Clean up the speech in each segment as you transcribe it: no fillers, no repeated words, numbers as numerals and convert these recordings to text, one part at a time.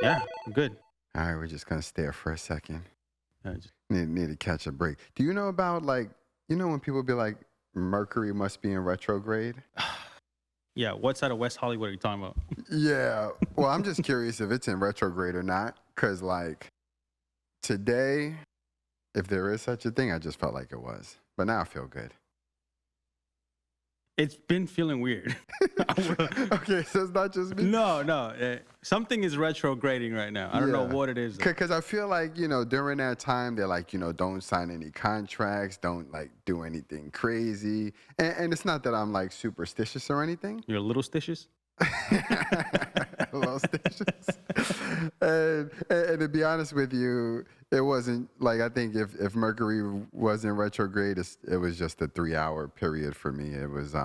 Yeah, I'm good. All right, we're just gonna stare for a second. Just, Need to catch a break. Do you know about when people be like, Mercury must be in retrograde? yeah, what side of West Hollywood are you talking about? Yeah. Well, I'm just curious if it's in retrograde or not, because today, if there is such a thing, I just felt like it was, but now I feel good. It's been feeling weird. Okay, so it's not just me. No. Something is retrograding right now. I don't know what it is. Because I feel like, during that time, they're like, don't sign any contracts, don't do anything crazy. And it's not that I'm superstitious or anything. You're a little stitious? A little stitious. And to be honest with you, it wasn't I think if Mercury was in retrograde, it was just a 3-hour period for me. It was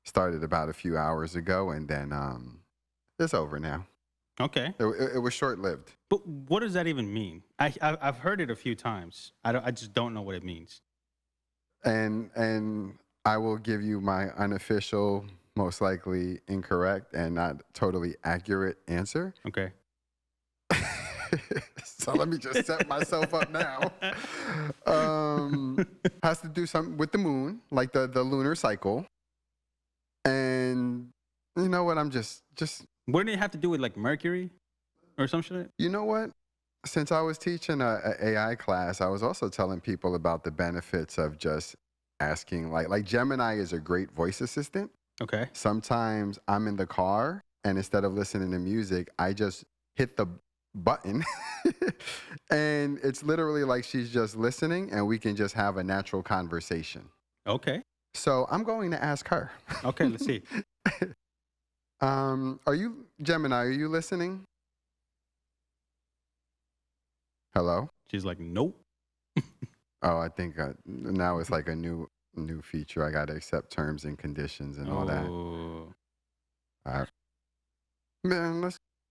started about a few hours ago, and then it's over now. Okay. It was short-lived. But what does that even mean? I've heard it a few times. I just don't know what it means. And I will give you my unofficial, most likely incorrect and not totally accurate answer. Okay. So let me just set myself up now. Has to do something with the moon, like the lunar cycle. And you know what? I'm just. Wouldn't it have to do with Mercury or some shit? You know what? Since I was teaching a AI class, I was also telling people about the benefits of just asking. Like Gemini is a great voice assistant. Okay. Sometimes I'm in the car, and instead of listening to music, I just hit the button and it's literally like she's just listening, and we can just have a natural conversation. Okay. So I'm going to ask her. Okay, let's see. Are you, Gemini, are you listening? Hello? She's like, nope. Oh, I think now it's like a new feature. I got to accept terms and conditions and all that. All right. Man,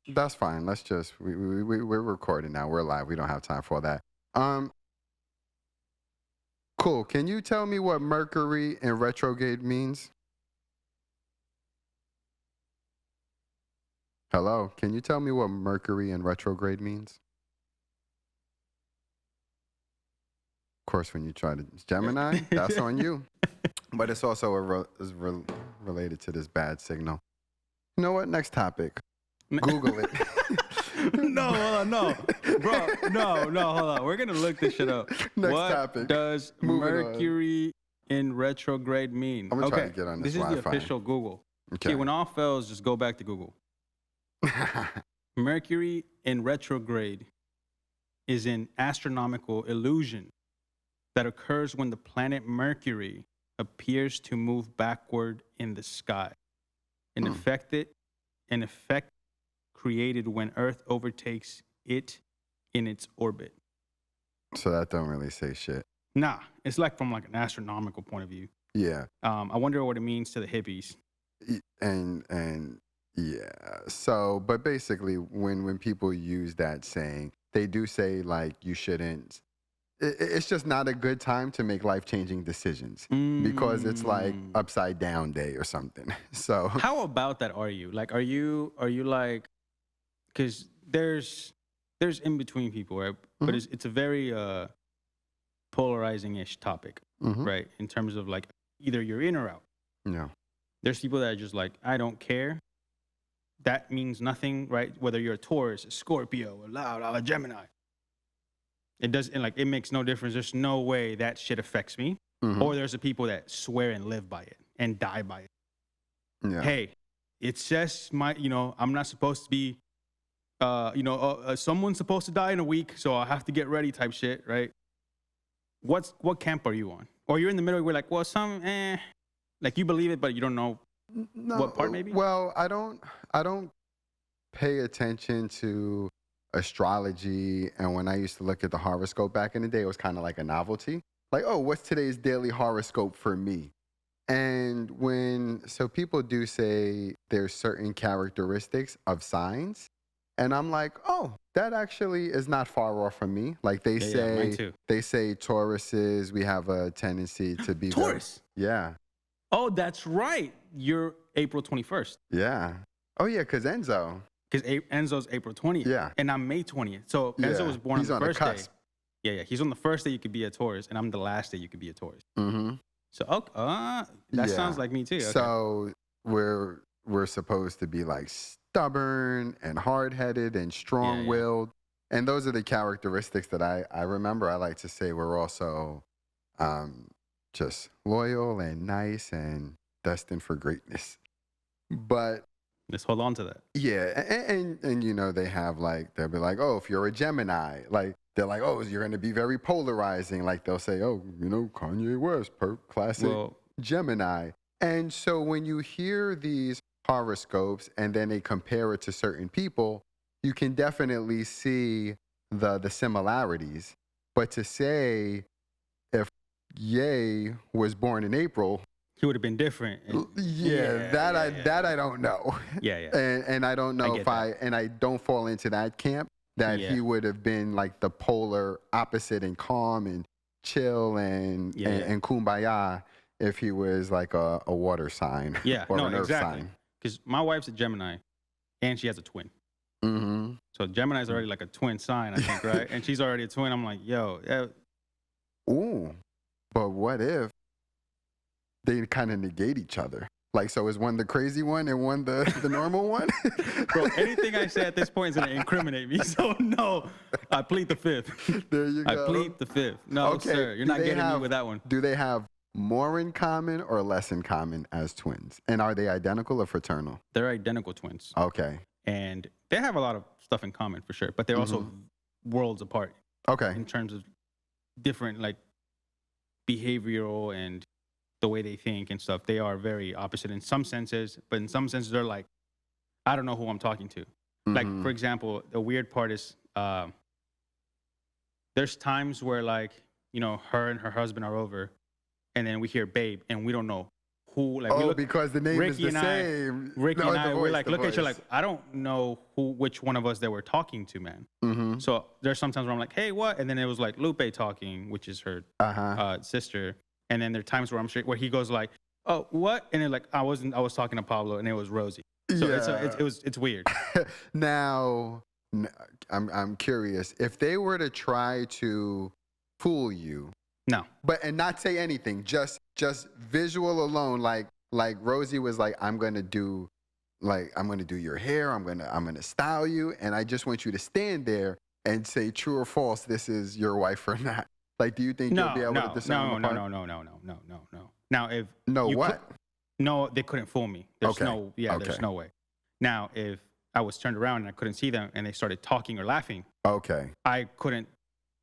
that's fine. Let's just, we're recording now. We're live. We don't have time for that. Cool. Can you tell me what Mercury in retrograde means? Hello. Can you tell me what Mercury in retrograde means? Of course, when you try to Gemini, that's on you. But it's also related to this bad signal. You know what? Next topic. Google it. No, bro. No, hold on. We're gonna look this shit up. Next topic. What does Mercury in retrograde mean? I'm gonna try to get on this Wi-Fi. This is the official Google. Okay. See, when all fails, just go back to Google. Mercury in retrograde is an astronomical illusion that occurs when the planet Mercury appears to move backward in the sky. An effect created when Earth overtakes it in its orbit. So that don't really say shit. Nah, it's from an astronomical point of view. Yeah. I wonder what it means to the hippies. And yeah. So, but basically, when people use that saying, they do say you shouldn't. It's just not a good time to make life-changing decisions because it's upside down day or something. So how about that? Are you are you because there's in between people, right? Mm-hmm. But it's a very polarizing-ish topic, right? In terms of either you're in or out. Yeah. There's people that are just I don't care. That means nothing, right? Whether you're a Taurus, a Scorpio, a Gemini. It doesn't it makes no difference. There's no way that shit affects me. Mm-hmm. Or there's the people that swear and live by it and die by it. Yeah. Hey, it's just I'm not supposed to be, someone's supposed to die in a week, so I have to get ready type shit, right? What camp are you on? Or you're in the middle where you believe it, but you don't know what part maybe? Well, I don't pay attention to astrology, and when I used to look at the horoscope back in the day, it was kind of like a novelty. What's today's daily horoscope for me? And so people do say there's certain characteristics of signs, and I'm like, oh, that actually is not far off from me. They say Tauruses, we have a tendency to be Taurus. Yeah. Oh, that's right. You're April 21st. Yeah. Oh yeah, because Enzo. because Enzo's April 20th. Yeah. And I'm May 20th. So Yeah, Enzo was born he's on the on the first day. cusp. Yeah. He's on the first day you could be a Taurus, and I'm the last day you could be a Taurus. Mm-hmm. So that sounds like me too. Okay. So we're supposed to be like stubborn and hard-headed and strong-willed. And those are the characteristics that I remember. I like to say we're also just loyal and nice and destined for greatness. But let's hold on to that. yeah, and you know, they have like, they'll be like, oh, if you're a Gemini, like they're like, oh, you're going to be very polarizing. Like they'll say, oh, you know, Kanye West, classic Gemini. And so when you hear these horoscopes and then they compare it to certain people, you can definitely see the similarities. But to say if Ye was born in April, he would have been different. That I don't know. Yeah. And I don't know if I don't fall into that camp that he would have been like the polar opposite and calm and chill and kumbaya if he was like a water sign or an earth sign. Because my wife's a Gemini and she has a twin. Mm-hmm. So Gemini's already like a twin sign, I think, right? And she's already a twin. I'm like, yo. Ooh. But what if they kind of negate each other? Like, so is one the crazy one and one the normal one? Bro, anything I say at this point is going to incriminate me. So, no, I plead the fifth. There you go. I plead the fifth. No, sir, you're not getting me with that one. Do they have more in common or less in common as twins? And are they identical or fraternal? They're identical twins. Okay. And they have a lot of stuff in common for sure, but they're also worlds apart. Okay. In terms of different, like, behavioral and the way they think and stuff. They are very opposite in some senses, but in some senses they're like, I don't know who I'm talking to. Like, for example, the weird part is there's times where, like, you know, her and her husband are over and then we hear babe and we don't know who. Like, we look, because the name Ricky is the same. Ricky and I, we're like, look at each other like, I don't know which one of us that we're talking to, man. Mm-hmm. So there's sometimes where I'm like, hey, what? And then it was like Lupe talking, which is her sister. And then there are times where where he goes like, oh, what? And then like, I was talking to Pablo and it was Rosie. So it's weird. Now, I'm curious if they were to try to fool you. No. And not say anything, just visual alone. Like Rosie was like, I'm gonna do your hair. I'm gonna style you, and I just want you to stand there and say true or false. This is your wife or not. Like, do you think you'll be able to discern them apart? No. Now, if no, they couldn't fool me. There's there's no way. Now, if I was turned around and I couldn't see them and they started talking or laughing, I couldn't.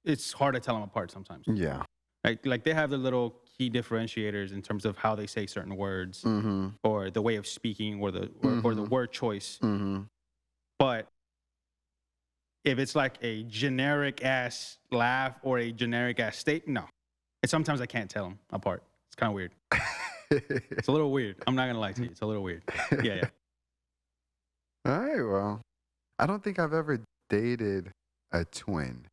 It's hard to tell them apart sometimes. Yeah. Like they have the little key differentiators in terms of how they say certain words or the way of speaking or the word choice. Mm-hmm. But if it's like a generic ass laugh or a generic ass statement, no. And sometimes I can't tell them apart. It's kind of weird. It's a little weird. I'm not gonna lie to you. It's a little weird. Yeah. All right. Well, I don't think I've ever dated a twin.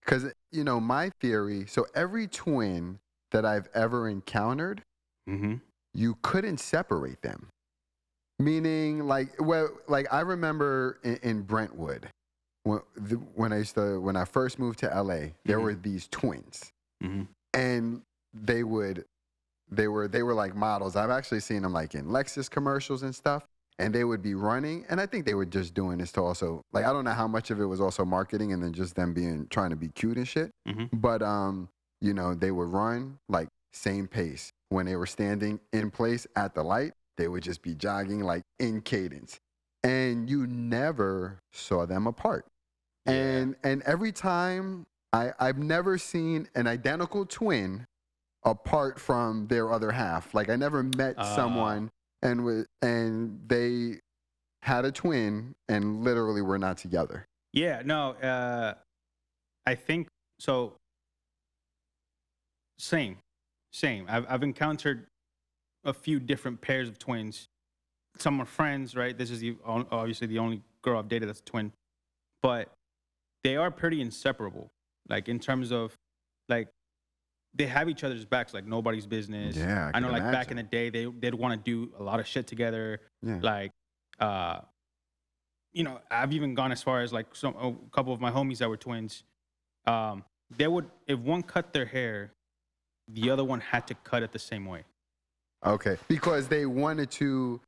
Because, you know, my theory, so every twin that I've ever encountered, you couldn't separate them. Meaning, like I remember in Brentwood, when I first moved to LA, there were these twins. And they were like models. I've actually seen them like in Lexus commercials and stuff. And they would be running, and I think they were just doing this to also, like, I don't know how much of it was also marketing and then just them trying to be cute and shit. But, you know, they would run, like, same pace. When they were standing in place at the light, they would just be jogging, like, in cadence. And you never saw them apart. Yeah. And every time, I've never seen an identical twin apart from their other half. Like, I never met someone... And they had a twin and literally were not together. Yeah, no, I think so. Same. I've encountered a few different pairs of twins. Some are friends, right? This is obviously the only girl I've dated that's a twin, but they are pretty inseparable. Like in terms of like. They have each other's backs like nobody's business. Yeah, I know. Like back in the day, they'd want to do a lot of shit together. Yeah. Like, you know, I've even gone as far as like a couple of my homies that were twins. They would, if one cut their hair, the other one had to cut it the same way. Okay, because they wanted to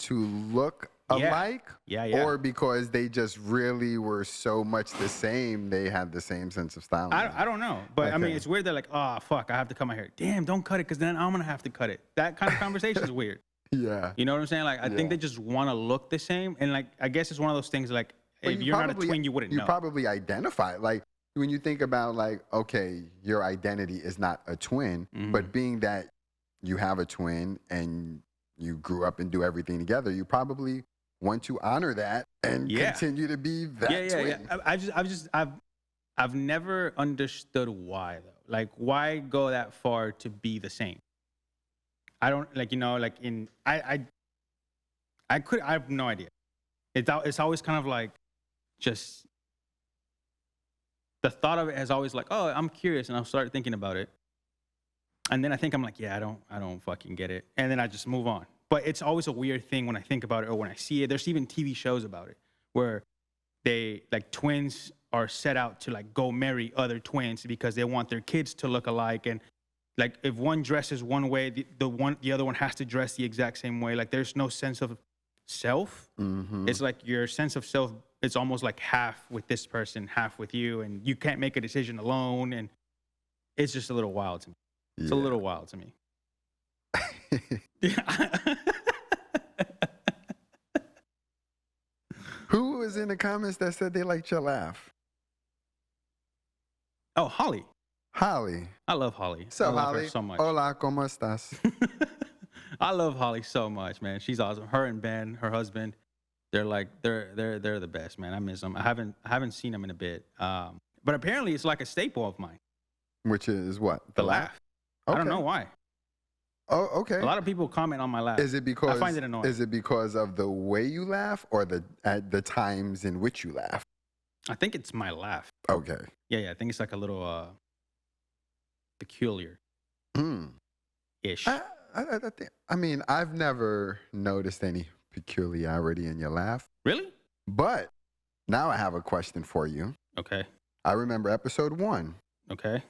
look alike, Yeah. or because they just really were so much the same, they had the same sense of style. I don't know, but I mean, Okay. it's weird. They're like, oh fuck, I have to cut my hair. Damn, don't cut it, because then I'm gonna have to cut it. That kind of conversation is weird. Yeah. You know what I'm saying? Like, I think they just want to look the same, and like, I guess it's one of those things. Like, But if you're not a twin, you wouldn't know. You probably identify, like, when you think about, like, okay, your identity is not a twin, but being that you have a twin and you grew up and do everything together, you probably want to honor that and continue to be that twin. Yeah. I've never understood why though. Like, why go that far to be the same? I don't, like, you know, like I have no idea. It's always kind of like, just the thought of it has always like, oh, I'm curious, and I'll start thinking about it, and then I think I'm like, yeah, I don't fucking get it, and then I just move on. But it's always a weird thing when I think about it or when I see it. There's even TV shows about it where they, like, twins are set out to like go marry other twins because they want their kids to look alike, and like if one dresses one way, the other one has to dress the exact same way. Like, there's no sense of self. It's like your sense of self, it's almost like half with this person, half with you, and you can't make a decision alone, and it's just a little wild to me. It's a little wild to me. Who was in the comments that said they liked your laugh? Oh, Holly. Holly. I love Holly. So, I love Holly. her so much. Hola, ¿cómo estás? I love Holly so much, man. She's awesome. Her and Ben, her husband, they're the best, man. I miss them. I haven't seen them in a bit. But apparently it's like a staple of mine. Which is what? The laugh. Okay. I don't know why. Oh, okay. A lot of people comment on my laugh. Is it because I find it annoying? Is it because of the way you laugh, or at the times in which you laugh? I think it's my laugh. Okay. Yeah. I think it's like a little peculiar. Ish. I mean, I've never noticed any peculiarity in your laugh. Really? But now I have a question for you. Okay. I remember episode 1. Okay.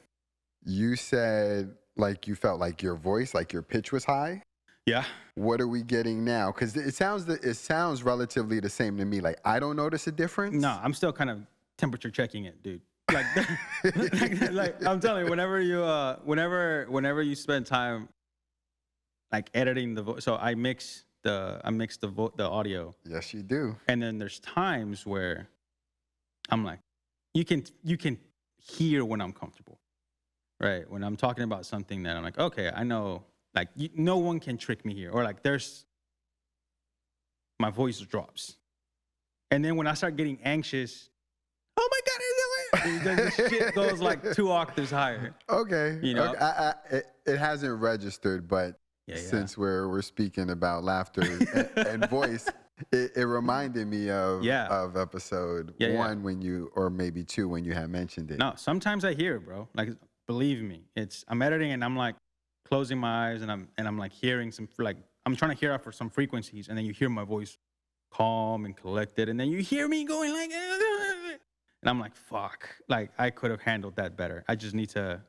You said like you felt like your voice, like your pitch was high. Yeah. What are we getting now? Because it sounds relatively the same to me. Like, I don't notice a difference. No, I'm still kind of temperature checking it, dude. Like, like I'm telling you, whenever you spend time like editing the voice, so I mix the audio. Yes, you do. And then there's times where I'm like, you can hear when I'm comfortable, right? When I'm talking about something that I'm like, okay, I know, like, no one can trick me here, or like my voice drops, and then when I start getting anxious, oh my God, the shit goes like 2 octaves higher. Okay. You know, okay. It hasn't registered, but since we're speaking about laughter and voice, it reminded me of episode 1 when you, or maybe 2 when you had mentioned it. No, sometimes I hear it, bro. Like, believe me, I'm editing and I'm like closing my eyes and I'm like hearing I'm trying to hear out for some frequencies, and then you hear my voice calm and collected, and then you hear me going like, and I'm like, fuck, like I could have handled that better. I just need to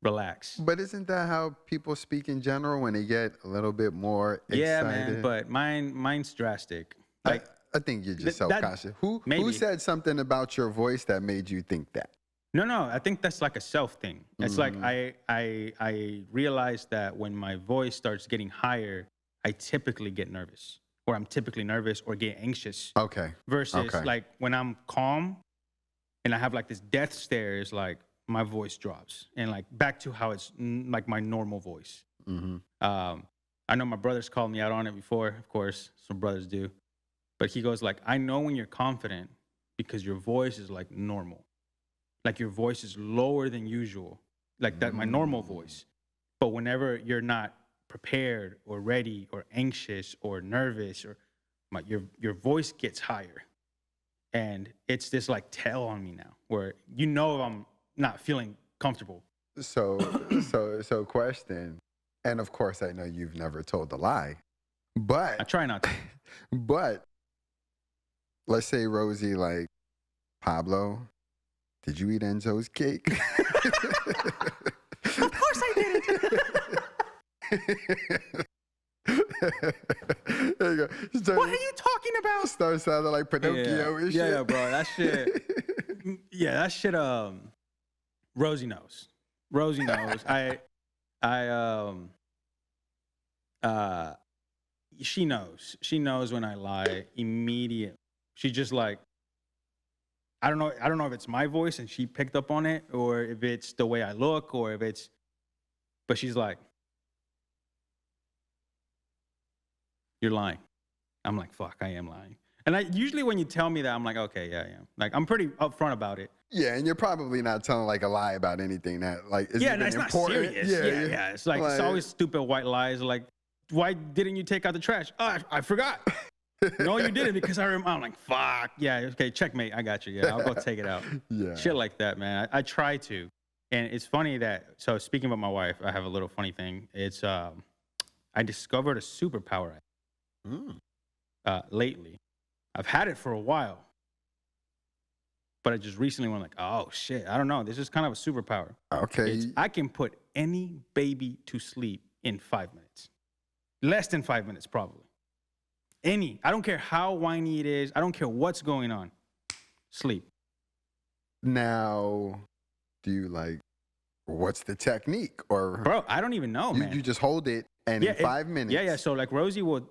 relax. But isn't that how people speak in general when they get a little bit more excited? Yeah, man, but mine's drastic. Like, I think you're just self-conscious. Who said something about your voice that made you think that? No, I think that's like a self thing. It's like I realized that when my voice starts getting higher, I typically get nervous, or I'm typically nervous or get anxious. Okay. Versus like when I'm calm and I have like this death stare, is like my voice drops and like back to how it's like my normal voice. I know my brother's called me out on it before, of course, some brothers do, but he goes like, I know when you're confident because your voice is like normal. Like your voice is lower than usual, like that, my normal voice. But whenever you're not prepared or ready or anxious or nervous, or your voice gets higher. And it's this like tell on me now where I'm not feeling comfortable. So question, and of course I know you've never told a lie, but I try not to. But let's say Rosie, like, Pablo, did you eat Enzo's cake? Of course I didn't. There you go. What are you talking about? Start sounding like Pinocchio and shit. Yeah, bro. That shit. Yeah, that shit. Rosie knows. Rosie knows. She knows. She knows when I lie immediately. She just like, I don't know if it's my voice and she picked up on it, or if it's the way I look, or if it's, but she's like, you're lying. I'm like, fuck, I am lying. And I usually when you tell me that, I'm like, okay, yeah, I am. Like, I'm pretty upfront about it. Yeah, and you're probably not telling like a lie about anything that like is even it's important. not serious. Yeah. It's like it's always stupid white lies. Like, why didn't you take out the trash? Oh, I forgot. No, you didn't, because I'm like, fuck. Yeah, okay, checkmate. I got you. Yeah, I'll go take it out. Yeah. Shit like that, man. I try to. And it's funny that, so speaking about my wife, I have a little funny thing. It's, I discovered a superpower lately. I've had it for a while. But I just recently went like, oh, shit, I don't know. This is kind of a superpower. Okay. I can put any baby to sleep in 5 minutes. Less than 5 minutes, probably. Any. I don't care how whiny it is. I don't care what's going on. Sleep. Now, do you like, what's the technique? Or Bro, I don't even know, man. You just hold it and in 5 minutes. Yeah. So like Rosie will,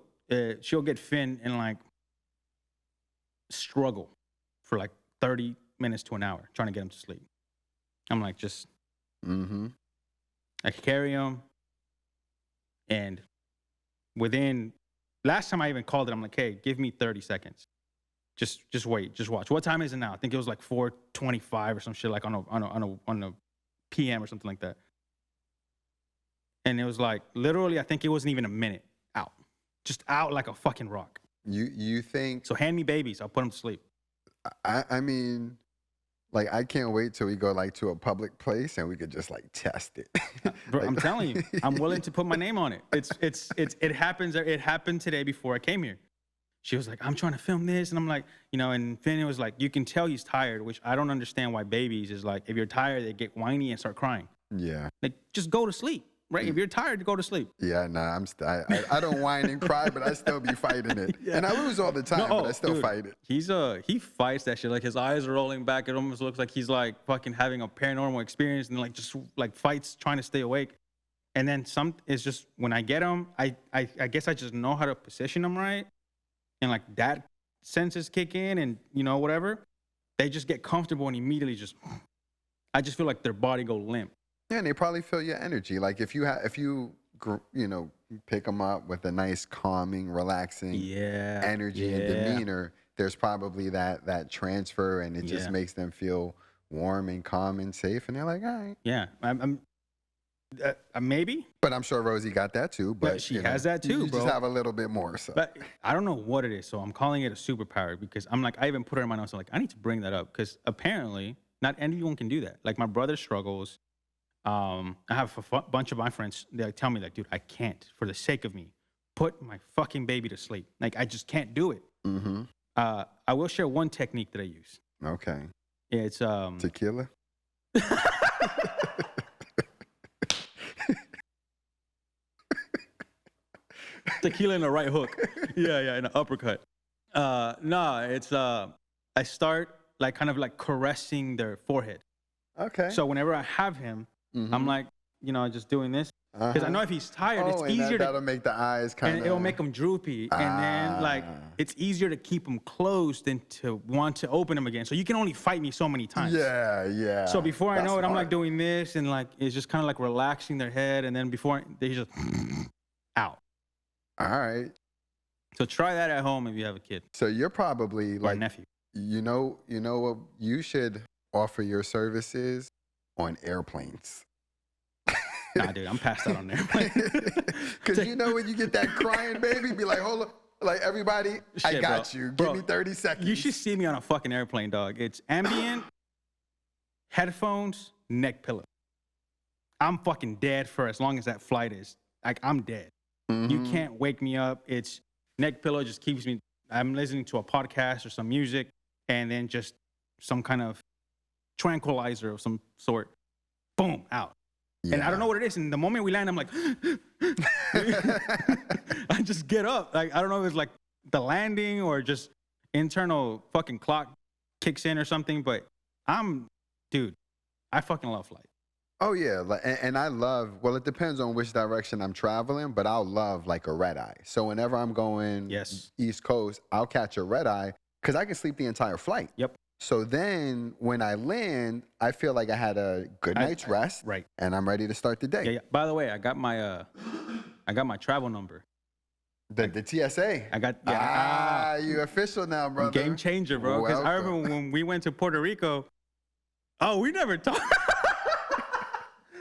she'll get Finn and like struggle for like 30 minutes to an hour trying to get him to sleep. I'm like, just, I carry him, and within, last time I even called it, I'm like, hey, give me 30 seconds. Just wait, just watch. What time is it now? I think it was like 4:25 or some shit, like on a PM or something like that. And it was like, literally, I think it wasn't even a minute out. Just out like a fucking rock. You think? So hand me babies, I'll put them to sleep. I mean, like, I can't wait till we go like to a public place and we could just like test it. Bro, Like, I'm telling you, I'm willing to put my name on it. It happened today before I came here. She was like, I'm trying to film this. And I'm like, and Finn was like, you can tell he's tired, which I don't understand why babies is like, if you're tired, they get whiny and start crying. Yeah. Like, just go to sleep, right? If you're tired, go to sleep. Yeah, nah, I don't whine and cry, but I still be fighting it. Yeah. And I lose all the time, but I still fight it. He fights that shit. Like, his eyes are rolling back. It almost looks like he's like fucking having a paranormal experience, and like just like fights trying to stay awake. And then it's just, when I get him, I guess I just know how to position him right. And like that senses kick in, and whatever. They just get comfortable and immediately I just feel like their body go limp. Yeah, and they probably feel your energy. Like if you pick them up with a nice, calming, relaxing energy and demeanor, there's probably that transfer, and it just makes them feel warm and calm and safe. And they're like, all right. Yeah, maybe. But I'm sure Rosie got that too. But she has that too, you bro. just have a little bit more. So. But I don't know what it is. So I'm calling it a superpower, because I'm like, I even put it in my notes. I'm like, I need to bring that up, because apparently not anyone can do that. Like, my brother struggles. I have a bunch of my friends, they tell me like, dude, I can't, for the sake of me, put my fucking baby to sleep. Like, I just can't do it. Mm-hmm. I will share one technique that I use. Okay. It's tequila. Tequila in a right hook. Yeah, in an uppercut. It's I start like kind of like caressing their forehead. Okay. So whenever I have him, I'm like, just doing this. Because I know if he's tired, it's easier that'll make the eyes kind of... And it'll make him droopy. And then, like, it's easier to keep him closed than to want to open him again. So you can only fight me so many times. Yeah. So before I know it, I'm, like, doing this. And, like, it's just kind of, like, relaxing their head. And then before, they just... out. All right. So try that at home if you have a kid. So you're probably, like... a nephew. You know what? You should offer your services on airplanes. Nah, dude, I'm passed out on there. Because when you get that crying baby, be like, hold on. Like, everybody, I got you. Give me 30 seconds. You should see me on a fucking airplane, dog. It's ambient, headphones, neck pillow. I'm fucking dead for as long as that flight is. Like, I'm dead. You can't wake me up. It's neck pillow just keeps me. I'm listening to a podcast or some music, and then just some kind of tranquilizer of some sort. Boom, out. Yeah. And I don't know what it is. And the moment we land, I'm like, I just get up. Like, I don't know if it's like the landing or just internal fucking clock kicks in or something. But dude, I fucking love flight. Oh yeah, and I love. Well, it depends on which direction I'm traveling, but I'll love like a red eye. So whenever I'm going East Coast, I'll catch a red eye because I can sleep the entire flight. Yep. So then when I land, I feel like I had a good night's rest, right? And I'm ready to start the day. Yeah. By the way, I got my travel number. The TSA. I got you official now, brother. Game changer, bro. Because I remember when we went to Puerto Rico. Oh, we never talked.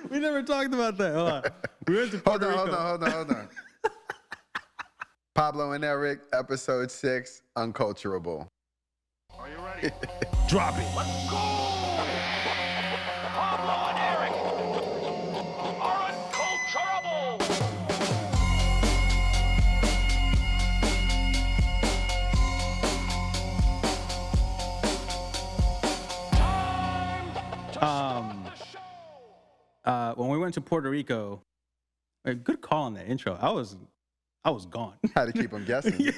We never talked about that. Hold on. We went to Puerto Rico. Hold on. Pablo and Erik, episode 6, Unculturable. Are you ready? Drop it. Let's go! Pablo and Erik are unculturable! When we went to Puerto Rico, a good call on that intro. I was gone. Had to keep them guessing.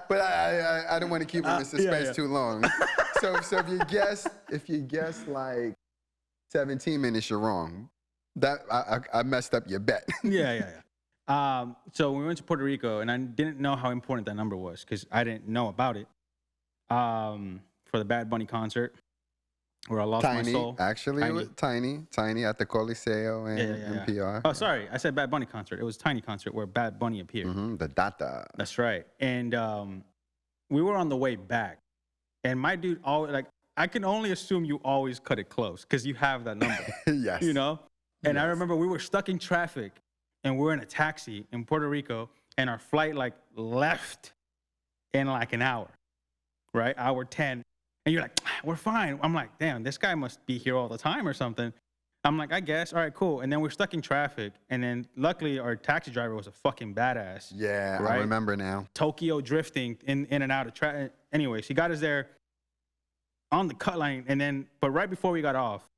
But I didn't want to keep them in suspense too long. So if you guess like 17 minutes, you're wrong. That I messed up your bet. Yeah. So when we went to Puerto Rico, and I didn't know how important that number was because I didn't know about it. For the Bad Bunny concert, where I lost my soul. Actually, it was tiny at the Coliseo and PR. Oh, sorry, I said Bad Bunny concert. It was Tiny concert where Bad Bunny appeared. Mm-hmm, the data. That's right. And we were on the way back, and my dude always like. I can only assume you always cut it close because you have that number. Yes. You know. And yes. I remember we were stuck in traffic, and we're in a taxi in Puerto Rico, and our flight like left in like an hour, right? Hour 10. And you're like, we're fine. I'm like, damn, this guy must be here all the time or something. I'm like, I guess. All right, cool. And then we're stuck in traffic. And then luckily our taxi driver was a fucking badass. Yeah, right? I remember now. Tokyo drifting in and out of traffic. Anyways, he got us there on the cut line. And then, but right before we got off,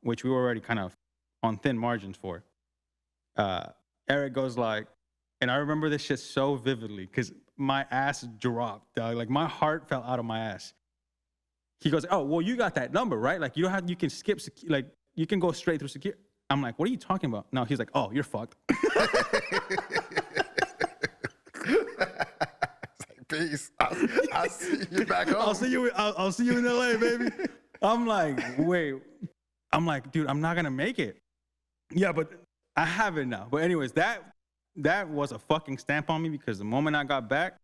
which we were already kind of on thin margins for, Erik goes like, and I remember this shit so vividly because my ass dropped, dog. Like my heart fell out of my ass. He goes, "Oh, well, you got that number, right? Like you can skip, like you can go straight through secure." I'm like, "What are you talking about?" No, he's like, "Oh, you're fucked." Peace. I'll see you back home. I'll see you in LA, baby. I'm like, wait. I'm like, dude, I'm not gonna make it. Yeah, but I have it now. But anyways, that was a fucking stamp on me because the moment I got back,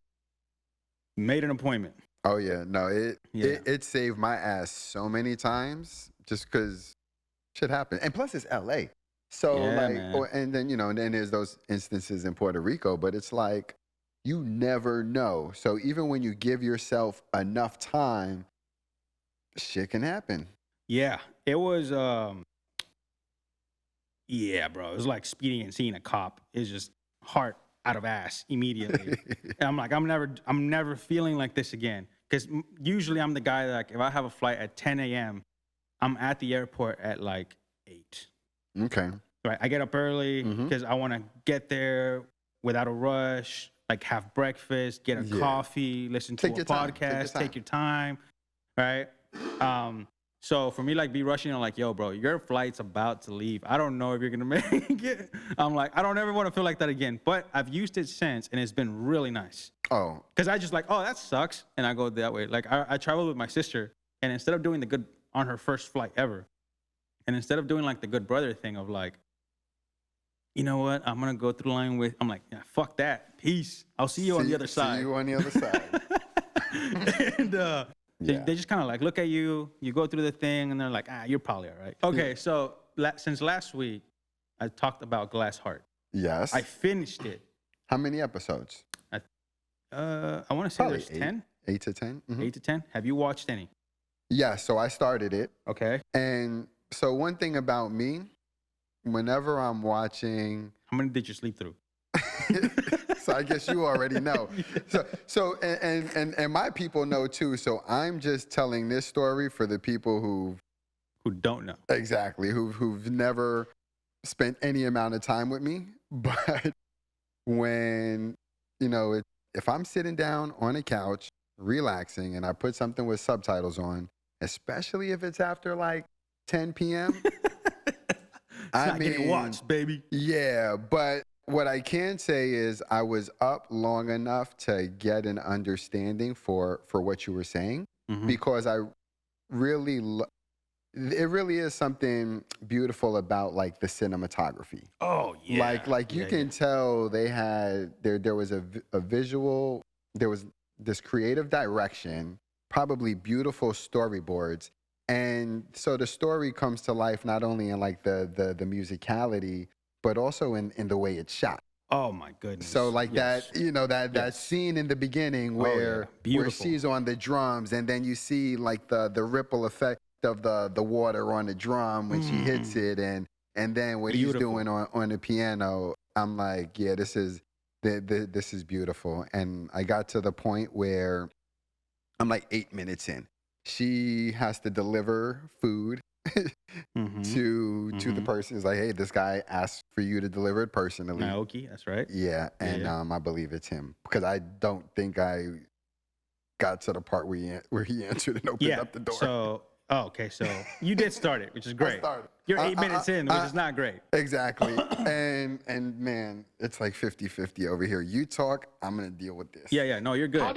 made an appointment. Oh yeah, no, it saved my ass so many times just because shit happened, and plus it's LA, so and then there's those instances in Puerto Rico, but it's like you never know. So even when you give yourself enough time, shit can happen. Yeah, it was. Yeah, bro, it was like speeding and seeing a cop. It's just heart out of ass immediately. And I'm like, I'm never feeling like this again. Because usually I'm the guy that, like, if I have a flight at 10 a.m., I'm at the airport at like 8. Okay. Right. I get up early because I want to get there without a rush, like have breakfast, get a coffee, listen to a podcast, take your time. Right. So for me, like, be rushing, I'm like, yo, bro, your flight's about to leave. I don't know if you're going to make it. I'm like, I don't ever want to feel like that again. But I've used it since, and it's been really nice. Oh. Because I just like, oh, that sucks. And I go that way. Like, I traveled with my sister, and instead of doing the good on her first flight ever, and instead of doing, like, the good brother thing of, like, you know what, I'm going to go through the line with, I'm like, yeah, fuck that. Peace. I'll see you on the other side. See you on the other side. And, They just kind of like look at you, you go through the thing, and they're like, you're probably all right. Okay, so since last week, I talked about Glass Heart. Yes. I finished it. How many episodes? I want to say Probably there's 10. 8 to 10? Mm-hmm. 8 to 10. Have you watched any? Yeah, so I started it. Okay. And so one thing about me, whenever I'm watching... How many did you sleep through? So I guess you already know. So and my people know too. So I'm just telling this story for the people who don't know. Exactly, who've never spent any amount of time with me. But when, if I'm sitting down on a couch, relaxing, and I put something with subtitles on, especially if it's after like 10 p.m., getting watched, baby. Yeah, but what I can say is I was up long enough to get an understanding for what you were saying, because I really, it really is something beautiful about like the cinematography. Oh yeah. Like you can tell they had, there was a visual, there was this creative direction, probably beautiful storyboards. And so the story comes to life not only in like the musicality, but also in the way it's shot. Oh my goodness. So like that, that scene in the beginning where she's on the drums, and then you see like the ripple effect of the water on the drum when she hits it, and then what he's doing on the piano. I'm like, yeah, this is beautiful. And I got to the point where I'm like 8 minutes in. She has to deliver food to the person. It's like, hey, this guy asked for you to deliver it personally. Naoki, that's right. Yeah, and I believe it's him, because I don't think I got to the part where he answered and opened up the door. So, okay, so you did start it, which is great. You're 8 minutes in, which is not great. Exactly. and man, it's like 50-50 over here. You talk, I'm gonna deal with this. Yeah, no, you're good.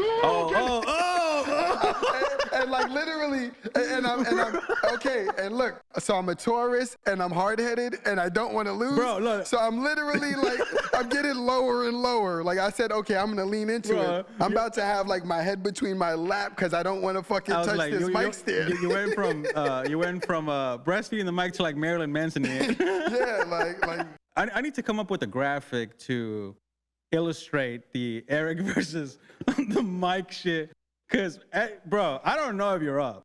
And like literally, and I'm okay. And look, so I'm a Taurus, and I'm hard-headed, and I don't want to lose. Bro, look. So I'm literally like, I'm getting lower and lower. Like I said, okay, I'm gonna lean into it. I'm about to have like my head between my lap because I don't want to fucking touch this mic stand. You went from breastfeeding the mic to like Marilyn Manson. Yeah, like. I need to come up with a graphic to illustrate the Erik versus the mic shit. Because, bro, I don't know if you're up.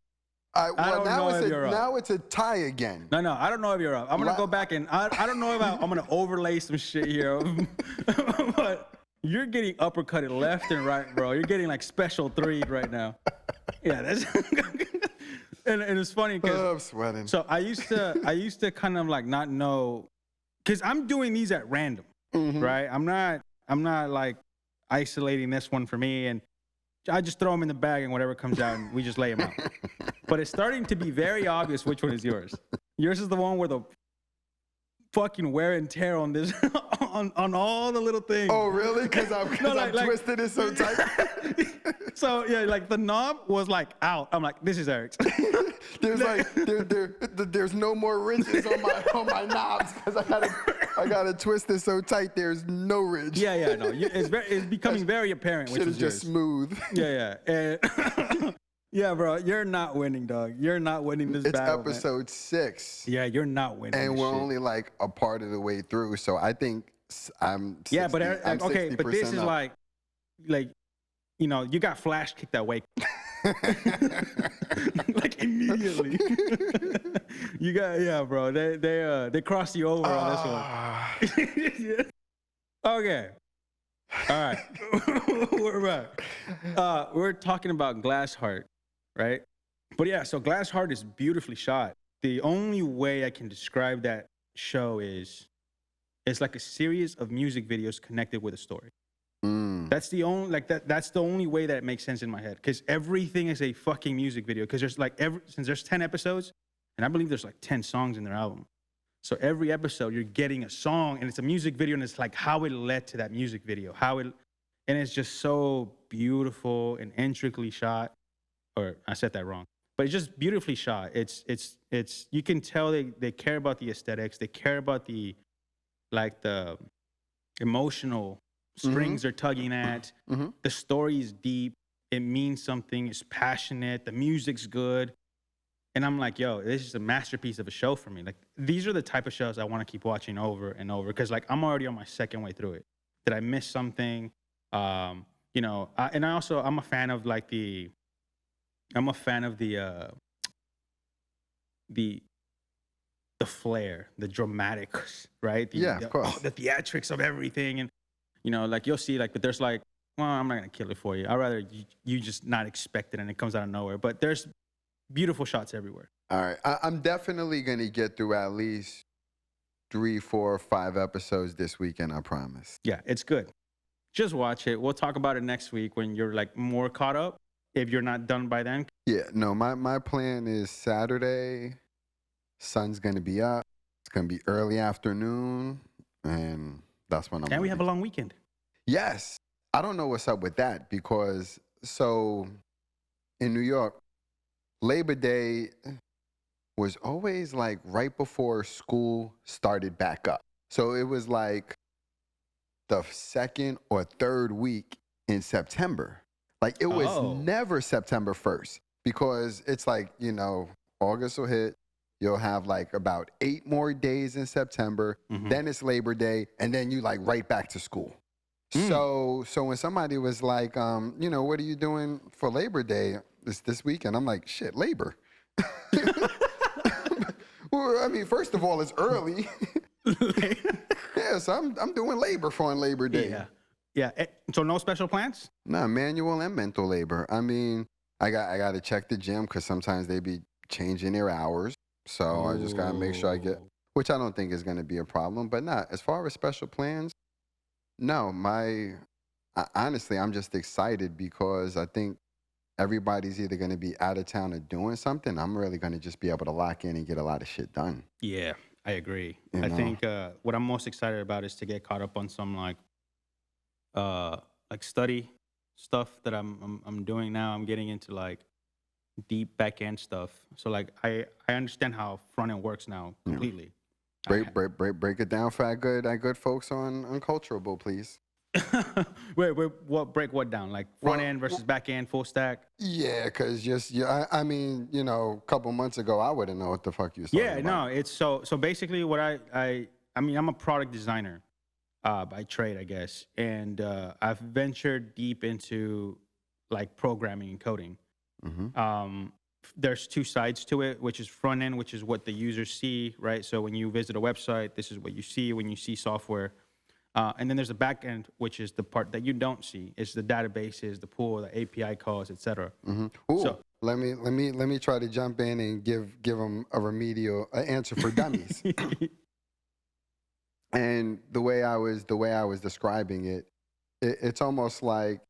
Now it's a tie again. No, I don't know if you're up. I'm going to go back and I don't know if I'm going to overlay some shit here. But you're getting uppercutted left and right, bro. You're getting like special threed right now. Yeah, that's... and it's funny because... Oh, I'm sweating. So I used to kind of like not know... Because I'm doing these at random, right? I'm not like isolating this one for me, and I just throw them in the bag, and whatever comes out, and we just lay them out. But it's starting to be very obvious which one is yours. Yours is the one where the fucking wear and tear on this, on all the little things. Oh, really? Because I'm twisted it so tight. So yeah, like the knob was like out. I'm like, this is Erik's. There's like there's no more ridges on my knobs because I gotta twist it so tight. There's no ridge. Yeah, no, it's becoming very apparent which is just yours. Smooth. Yeah. And yeah, bro, you're not winning, dog. You're not winning this battle. It's episode 6. Yeah, you're not winning. And we're only like a part of the way through, so I think I'm 60, yeah, but I'm okay, but this is up. like you got flash kicked that way. Like immediately. Bro. They crossed you over on this one. Yeah. Okay. All right. We're back. We're talking about Glass Heart, right? But yeah, so Glass Heart is beautifully shot. The only way I can describe that show is it's like a series of music videos connected with a story. That's the only that's the only way that it makes sense in my head, because everything is a fucking music video, because there's like since there's 10 episodes, and I believe there's like 10 songs in their album. So every episode you're getting a song, and it's a music video, and it's like how it led to that music video, and it's just so beautiful and intricately shot. Or I said that wrong, but it's just beautifully shot. It's you can tell they care about the aesthetics, they care about the emotional strings are tugging at. The story is deep. It means something. It's passionate. The music's good. And I'm like, yo, this is a masterpiece of a show for me. Like, these are the type of shows I want to keep watching over and over, because like I'm already on my second way through it. Did I miss something? And I'm a fan of like the flair, the dramatics, right? Of course. The theatrics of everything. And You know, like you'll see, like, but there's like, well, I'm not gonna kill it for you. I'd rather you just not expect it and it comes out of nowhere. But there's beautiful shots everywhere. All right. I'm definitely going to get through at least 3, 4, 5 episodes this weekend, I promise. Yeah, it's good. Just watch it. We'll talk about it next week when you're like more caught up. If you're not done by then. Yeah, no, my plan is Saturday. Sun's going to be up. It's going to be early afternoon. And that's when I'm And we gonna have be- a long weekend. Yes. I don't know what's up with that because, so in New York, Labor Day was always like right before school started back up. So it was like the second or third week in September. Like it was Oh. never September 1st because it's like, you know, August will hit. You'll have like about 8 more days in September. Mhm. Then it's Labor Day. And then you like right back to school. So when somebody was like, you know, what are you doing for Labor Day this weekend? I'm like, shit, labor. Well, I mean, first of all, it's early. Yeah, so I'm doing labor on Labor Day. Yeah. Yeah. So no special plans? Nah, manual and mental labor. I mean, I got to check the gym because sometimes they be changing their hours. So I just got to make sure I get, which I don't think is going to be a problem. But nah, as far as special plans, no, honestly, I'm just excited because I think everybody's either going to be out of town or doing something. I'm really going to just be able to lock in and get a lot of shit done. Yeah, I agree. You I know? think what I'm most excited about is to get caught up on some like study stuff that I'm doing now. I'm getting into like deep backend stuff. So like I understand how front end works now completely. Break it down for our good folks on Unculturable, please. Wait, what break what down? Like front end versus back end, full stack? Yeah, because I mean, you know, a couple months ago, I wouldn't know what the fuck you was talking Yeah, about. no, it's so basically what I mean, I'm a product designer by trade, I guess. And I've ventured deep into like programming and coding. There's 2 sides to it, which is front end, which is what the users see, right? So when you visit a website, this is what you see when you see software. And then there's the back end, which is the part that you don't see. It's the databases, the pool, the API calls, etc. Ooh, So- let me try to jump in and give them a remedial answer for dummies. And the way I was describing it, it's almost like,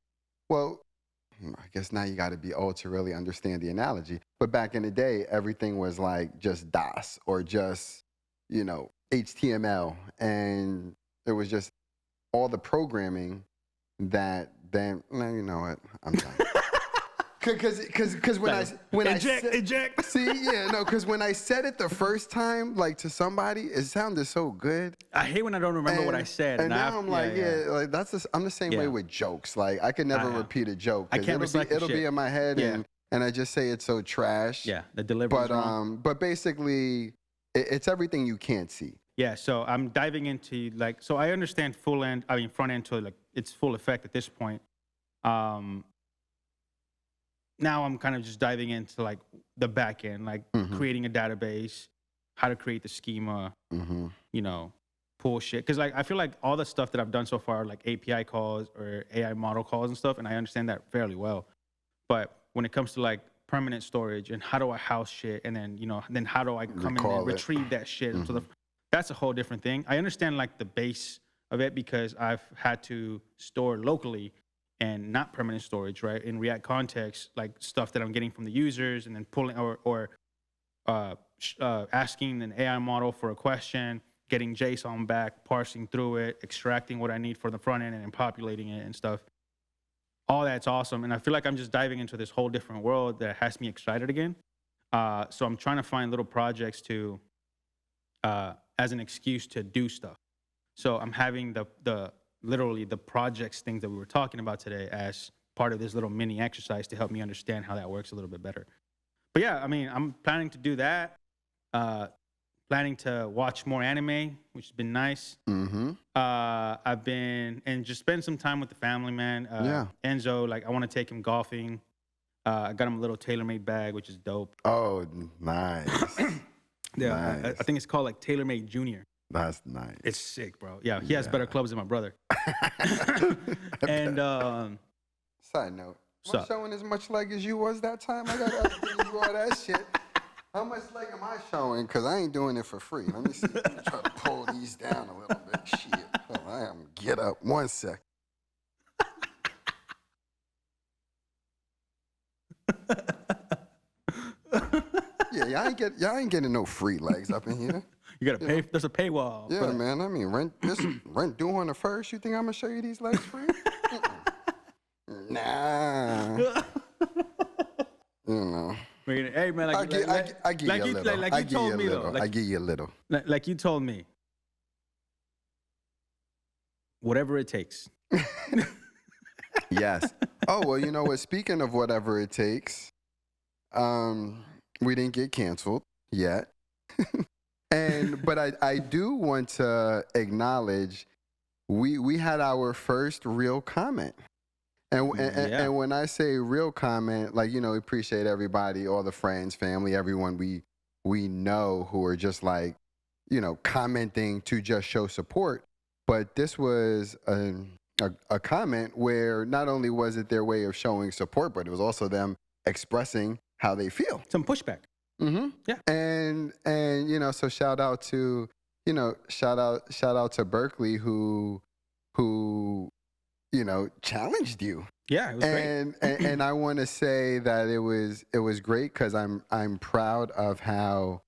well, I guess now you got to be old to really understand the analogy. But back in the day, everything was like just DOS or just, you know, HTML, and it was just all the programming that then, no, you know what, I'm done. Because when Eject. see, yeah, no, because when I said it the first time, like to somebody, it sounded so good. I hate when I don't remember what I said. And now I'm like, like I'm the same way Yeah. with jokes. Like I can never repeat a joke. 'Cause I can't recycle it'll be shit. in my head, Yeah. and I just say it's so trash. Yeah, the delivery's wrong. But basically, it's everything you can't see. Yeah, so I'm diving into like, so I understand front end to like its full effect at this point. Now I'm kind of just diving into like the back end, like creating a database, how to create the schema, you know, pull shit. Because like I feel like all the stuff that I've done so far, like API calls or AI model calls and stuff, and I understand that fairly well. But when it comes to like permanent storage and how do I house shit, and then then how do I come in and retrieve that shit? So that's a whole different thing. I understand like the base of it because I've had to store locally and not permanent storage, right? In React context, like stuff that I'm getting from the users and then pulling or asking an AI model for a question, getting JSON back, parsing through it, extracting what I need for the front end and then populating it and stuff. All that's awesome. And I feel like I'm just diving into this whole different world that has me excited again. So I'm trying to find little projects to, as an excuse to do stuff. So I'm having literally the projects things that we were talking about today as part of this little mini exercise to help me understand how that works a little bit better. But yeah, I mean, I'm planning to do that. Planning to watch more anime, which has been nice. I've been and just spend some time with the family, man. Enzo, like I want to take him golfing. I got him a little Tailor-Made bag, which is dope. Oh, nice. Yeah, Nice. I think it's called like Tailor-Made Jr. That's nice. It's sick, bro. Yeah, he has better clubs than my brother. And Side note, am I so showing as much leg as you was that time? I gotta give you all that shit. How much leg am I showing? Because I ain't doing it for free. Let me see. Let me try to pull these down a little bit. Shit. Hold on, I am get up 1 sec. Yeah, y'all ain't getting no free legs up in here. you gotta pay. There's a paywall. Yeah, for that. man. I mean, rent due on the first. You think I'm gonna show you these legs free? Nah. You know. Hey man, I give you a little. Like you told me though. I give you a little. Like you told me. Whatever it takes. Yes. Oh, well, you know what? Speaking of whatever it takes, we didn't get canceled yet. But I do want to acknowledge we had our first real comment. And when I say real comment, like, you know, we appreciate everybody, all the friends, family, everyone we know who are just like, you know, commenting to just show support. But this was a comment where not only was it their way of showing support, but it was also them expressing how they feel. Some pushback. Mm-hmm. Yeah. And you know, so shout out to Berkeley who you know challenged you. Yeah, it was great. And I want to say that it was great because I'm proud of how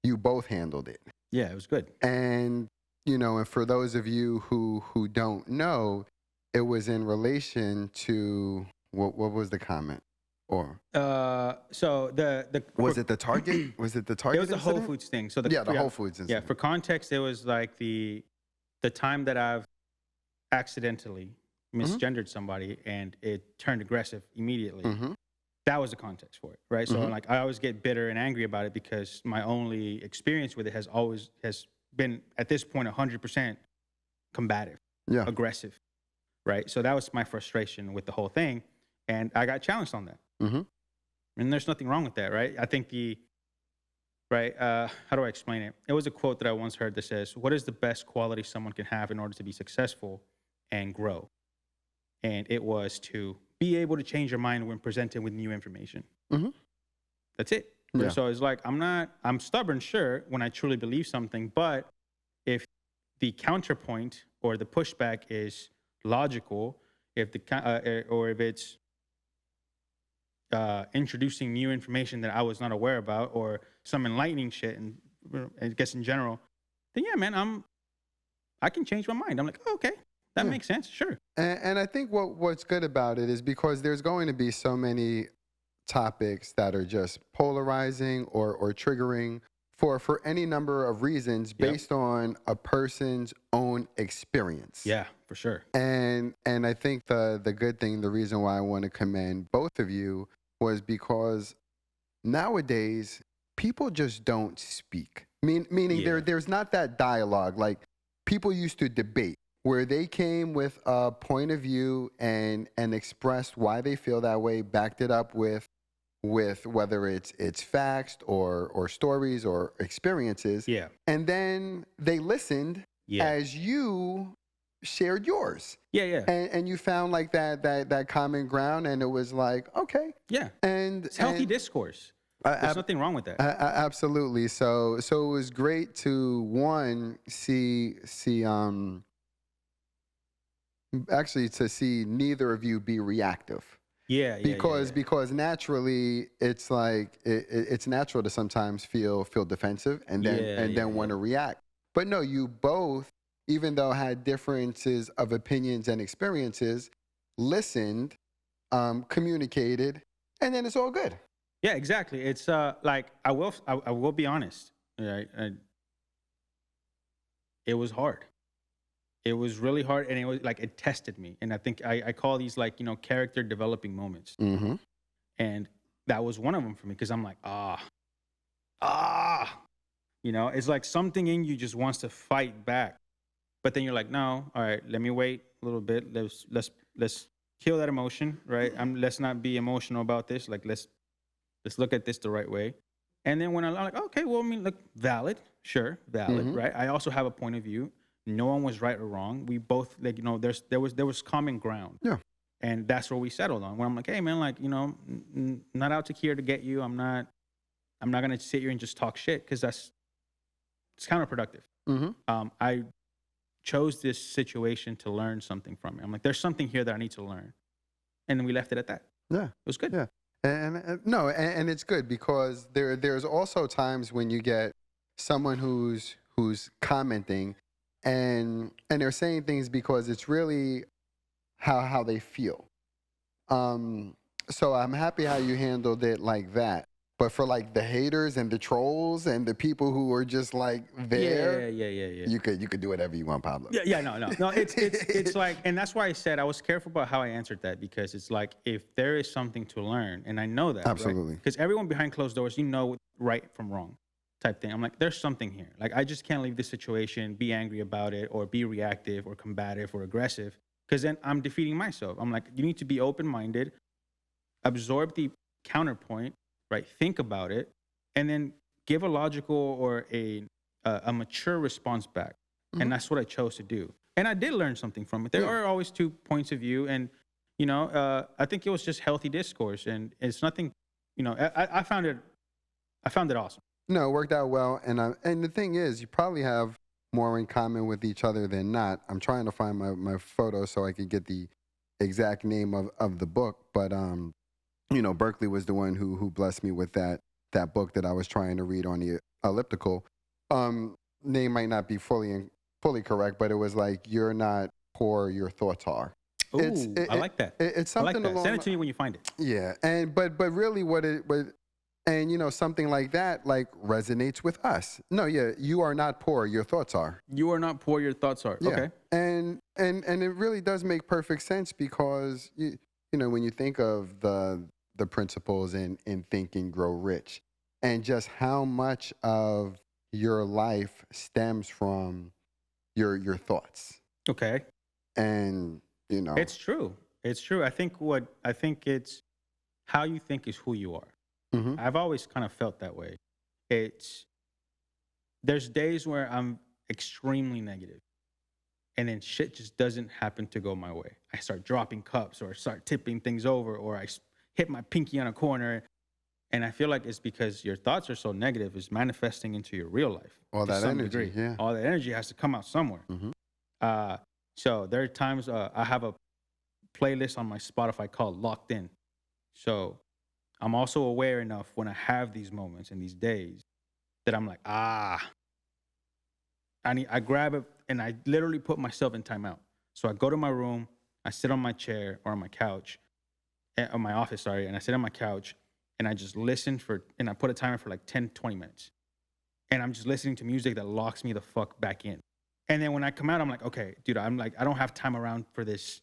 you both handled it. Yeah, it was good. And you know, and for those of you who don't know, it was in relation to what was the comment? Or so the was it the Target? Was it the Target? It was the Whole incident? Foods thing. So the Whole Foods incident. Yeah, for context, it was like the time that I've accidentally misgendered somebody and it turned aggressive immediately. Mm-hmm. That was the context for it, right? So like I always get bitter and angry about it because my only experience with it has been at this point 100% combative, aggressive, right? So that was my frustration with the whole thing, and I got challenged on that. Mm-hmm. And there's nothing wrong with that, right? I think how do I explain it? It was a quote that I once heard that says, "What is the best quality someone can have in order to be successful and grow?" And it was to be able to change your mind when presented with new information. Mm-hmm. That's it. Yeah. So it's like, I'm stubborn, sure, when I truly believe something, but if the counterpoint or the pushback is logical, if it's introducing new information that I was not aware about or some enlightening shit, and I guess in general, then yeah, man, I can change my mind. I'm like, oh, okay, that makes sense, sure. And I think what's good about it is because there's going to be so many topics that are just polarizing or triggering for any number of reasons based on a person's own experience. Yeah, for sure. And I think the good thing, the reason why I want to commend both of you was because nowadays people just don't speak. Meaning there's not that dialogue. Like people used to debate where they came with a point of view and expressed why they feel that way, backed it up with whether it's facts or stories or experiences. Yeah. And then they listened as you shared yours. Yeah. And you found like that common ground, and it was like, okay. Yeah. And it's healthy discourse. There's nothing wrong with that. Absolutely. So it was great to see neither of you be reactive. Because naturally it's like it's natural to sometimes feel defensive and then want to react. But no, you both, even though had differences of opinions and experiences, listened, communicated, and then it's all good. Yeah, exactly. It's like I will be honest. Right? It was hard. It was really hard, and it was like it tested me. And I think I call these like, you know, character developing moments. Mm-hmm. And that was one of them for me because I'm like, you know, it's like something in you just wants to fight back, but then you're like, no, all right, let me wait a little bit. Let's kill that emotion, right? Let's not be emotional about this. Like let's look at this the right way. And then when I'm like, okay, well, I mean, look, valid, sure, valid, Mhm. right? I also have a point of view. No one was right or wrong. We both, like, there was common ground, Yeah. and that's where we settled on. Where I'm like, hey, man, like, not out to here to get you. I'm not gonna sit here and just talk shit because it's counterproductive. Mhm. I chose this situation to learn something from it. I'm like, there's something here that I need to learn, and then we left it at that. Yeah. It was good. Yeah. And no, and it's good because there's also times when you get someone who's commenting and they're saying things because it's really how they feel. Um, so I'm happy how you handled it like that. But for like the haters and the trolls and the people who are just like there, Yeah. you could do whatever you want, Pablo. Yeah. No. It's like, and that's why I said I was careful about how I answered that, because it's like, if there is something to learn, and I know that, Absolutely. because everyone behind closed doors, right from wrong, type thing. I'm like, there's something here. Like, I just can't leave this situation, be angry about it, or be reactive or combative or aggressive, because then I'm defeating myself. I'm like, you need to be open minded, absorb the counterpoint, right? Think about it, and then give a logical or a mature response back. Mhm. And that's what I chose to do. And I did learn something from it. There Yeah. are always two points of view, and I think it was just healthy discourse, and it's nothing. I found it awesome. No, it worked out well, and the thing is, you probably have more in common with each other than not. I'm trying to find my photo so I could get the exact name of the book, but Berkeley was the one who blessed me with that book that I was trying to read on the elliptical. Name might not be fully correct, but it was like, you're not poor, your thoughts are. Ooh, I like that. It's I like something that. along. Send it to me when you find it. Yeah, and but really, something like that like resonates with us. No, yeah, you are not poor, your thoughts are. You are not poor, your thoughts are. Yeah. Okay. And it really does make perfect sense because when you think of the principles in Think and Grow Rich, and just how much of your life stems from your thoughts. Okay. And It's true. It's true. I think it's how you think is who you are. Mhm. I've always kind of felt that way. There's days where I'm extremely negative, and then shit just doesn't happen to go my way. I start dropping cups, or start tipping things over, or hit my pinky on a corner. And I feel like it's because your thoughts are so negative, is manifesting into your real life. All to that some energy, degree. yeah. All that energy has to come out somewhere. Mhm. So there are times I have a playlist on my Spotify called Locked In. So I'm also aware enough when I have these moments and these days that I'm like, I grab it, and I literally put myself in timeout. So I go to my room, I sit on my chair or on my couch, on my office, sorry, and I sit on my couch, and I just listen and I put a timer for like 10, 20 minutes. And I'm just listening to music that locks me the fuck back in. And then when I come out, I'm like, okay, dude, I'm like, I don't have time around for this,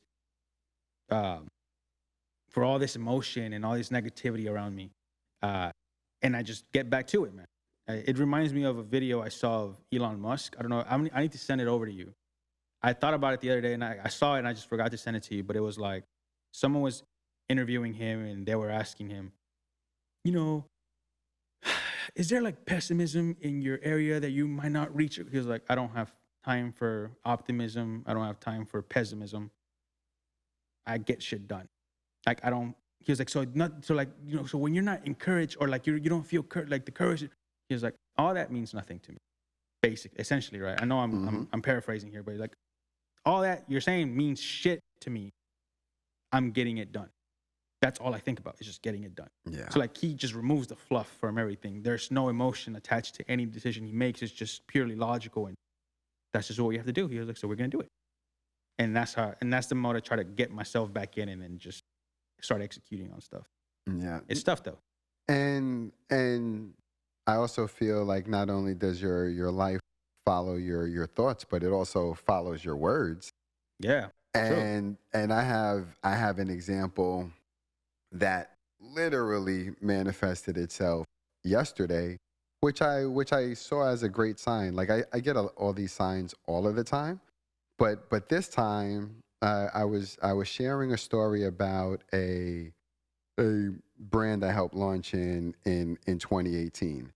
for all this emotion and all this negativity around me. And I just get back to it, man. It reminds me of a video I saw of Elon Musk. I don't know. I need to send it over to you. I thought about it the other day, and I saw it, and I just forgot to send it to you. But it was like, someone was interviewing him, and they were asking him, is there like pessimism in your area that you might not reach? He was like, I don't have time for optimism. I don't have time for pessimism. I get shit done. Like, I don't. He was like, so when you're not encouraged, or like you don't feel like the courage. He was like, all that means nothing to me. Essentially, right? I know I'm paraphrasing here, but like, all that you're saying means shit to me. I'm getting it done. That's all I think about, is just getting it done. Yeah. So like, he just removes the fluff from everything. There's no emotion attached to any decision he makes. It's just purely logical, and that's just what you have to do. He was like, so we're gonna do it. And that's the mode I try to get myself back in, and then just start executing on stuff. Yeah. It's tough though. And I also feel like not only does your life follow your thoughts, but it also follows your words. Yeah. And I have an example that literally manifested itself yesterday, which I saw as a great sign. Like, I get all these signs all of the time, but this time I was sharing a story about a brand I helped launch in 2018.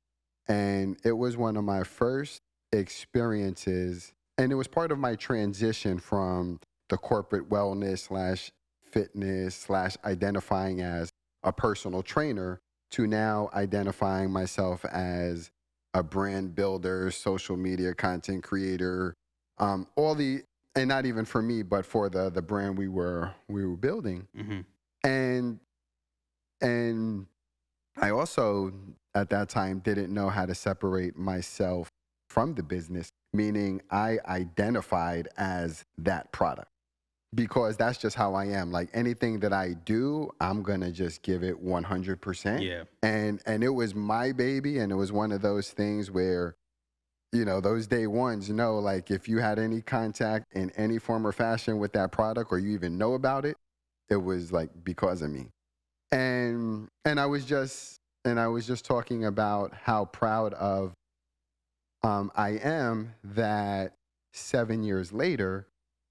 And it was one of my first experiences, and it was part of my transition from the corporate wellness slash fitness slash identifying as a personal trainer to now identifying myself as a brand builder, social media content creator, all the, and not even for me, but for the brand we were building. Mm-hmm. And I also at that time didn't know how to separate myself from the business, meaning I identified as that product because that's just how I am. Like anything that I do, I'm going to just give it 100%. Yeah. And it was my baby, and it was one of those things where, you know, those day ones, you know, like if you had any contact in any form or fashion with that product or you even know about it, it was like because of me. And I was just talking about how proud of I am that 7 years later,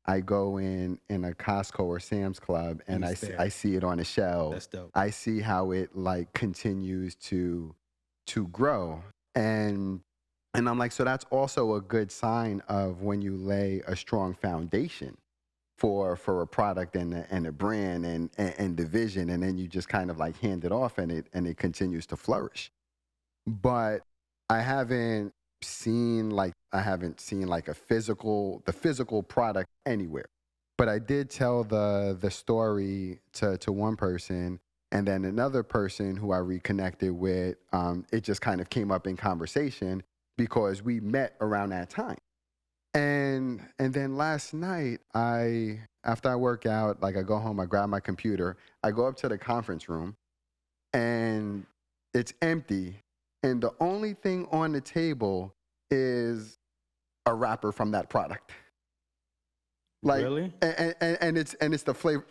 I go in a Costco or Sam's Club and I see it on a shelf. That's dope. I see how it like continues to grow. And I'm like, so that's also a good sign of when you lay a strong foundation for a product and a brand and the vision, and then you just kind of like hand it off and it continues to flourish. But I haven't seen like the physical product anywhere. But I did tell the story to one person, and then another person who I reconnected with, it just kind of came up in conversation because we met around that time. And then last night, after I work out, like I go home, I grab my computer, I go up to the conference room, and it's empty. And the only thing on the table is a wrapper from that product. Like, really? And it's the flavor.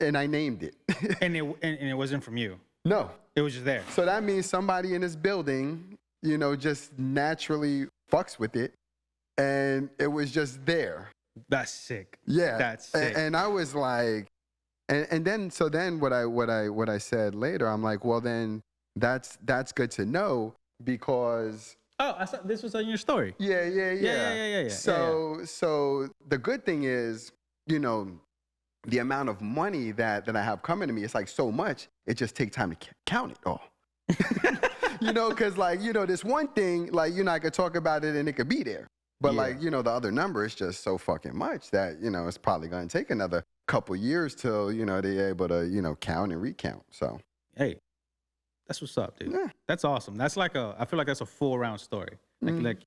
And I named it. And it wasn't from you. No, It was just there. so that means somebody in this building, you know, just naturally fucks with it, and it was just there. That's sick. Yeah, That's sick. And I was like, and then what I said later, I'm like, well then that's good to know because Oh, I saw this was on your story. yeah. So the good thing is, you know, the amount of money that I have coming to me, it's like so much, it just takes time to count it all. You know, because like, you know, this one thing, like, you know, I could talk about it and it could be there. But Yeah. like, you know, the other number is just so fucking much that, you know, it's probably going to take another couple years till, you know, they're able to, you know, count and recount. So, Hey, that's what's up, dude. Yeah. That's awesome. That's like I feel like that's a full round story. Like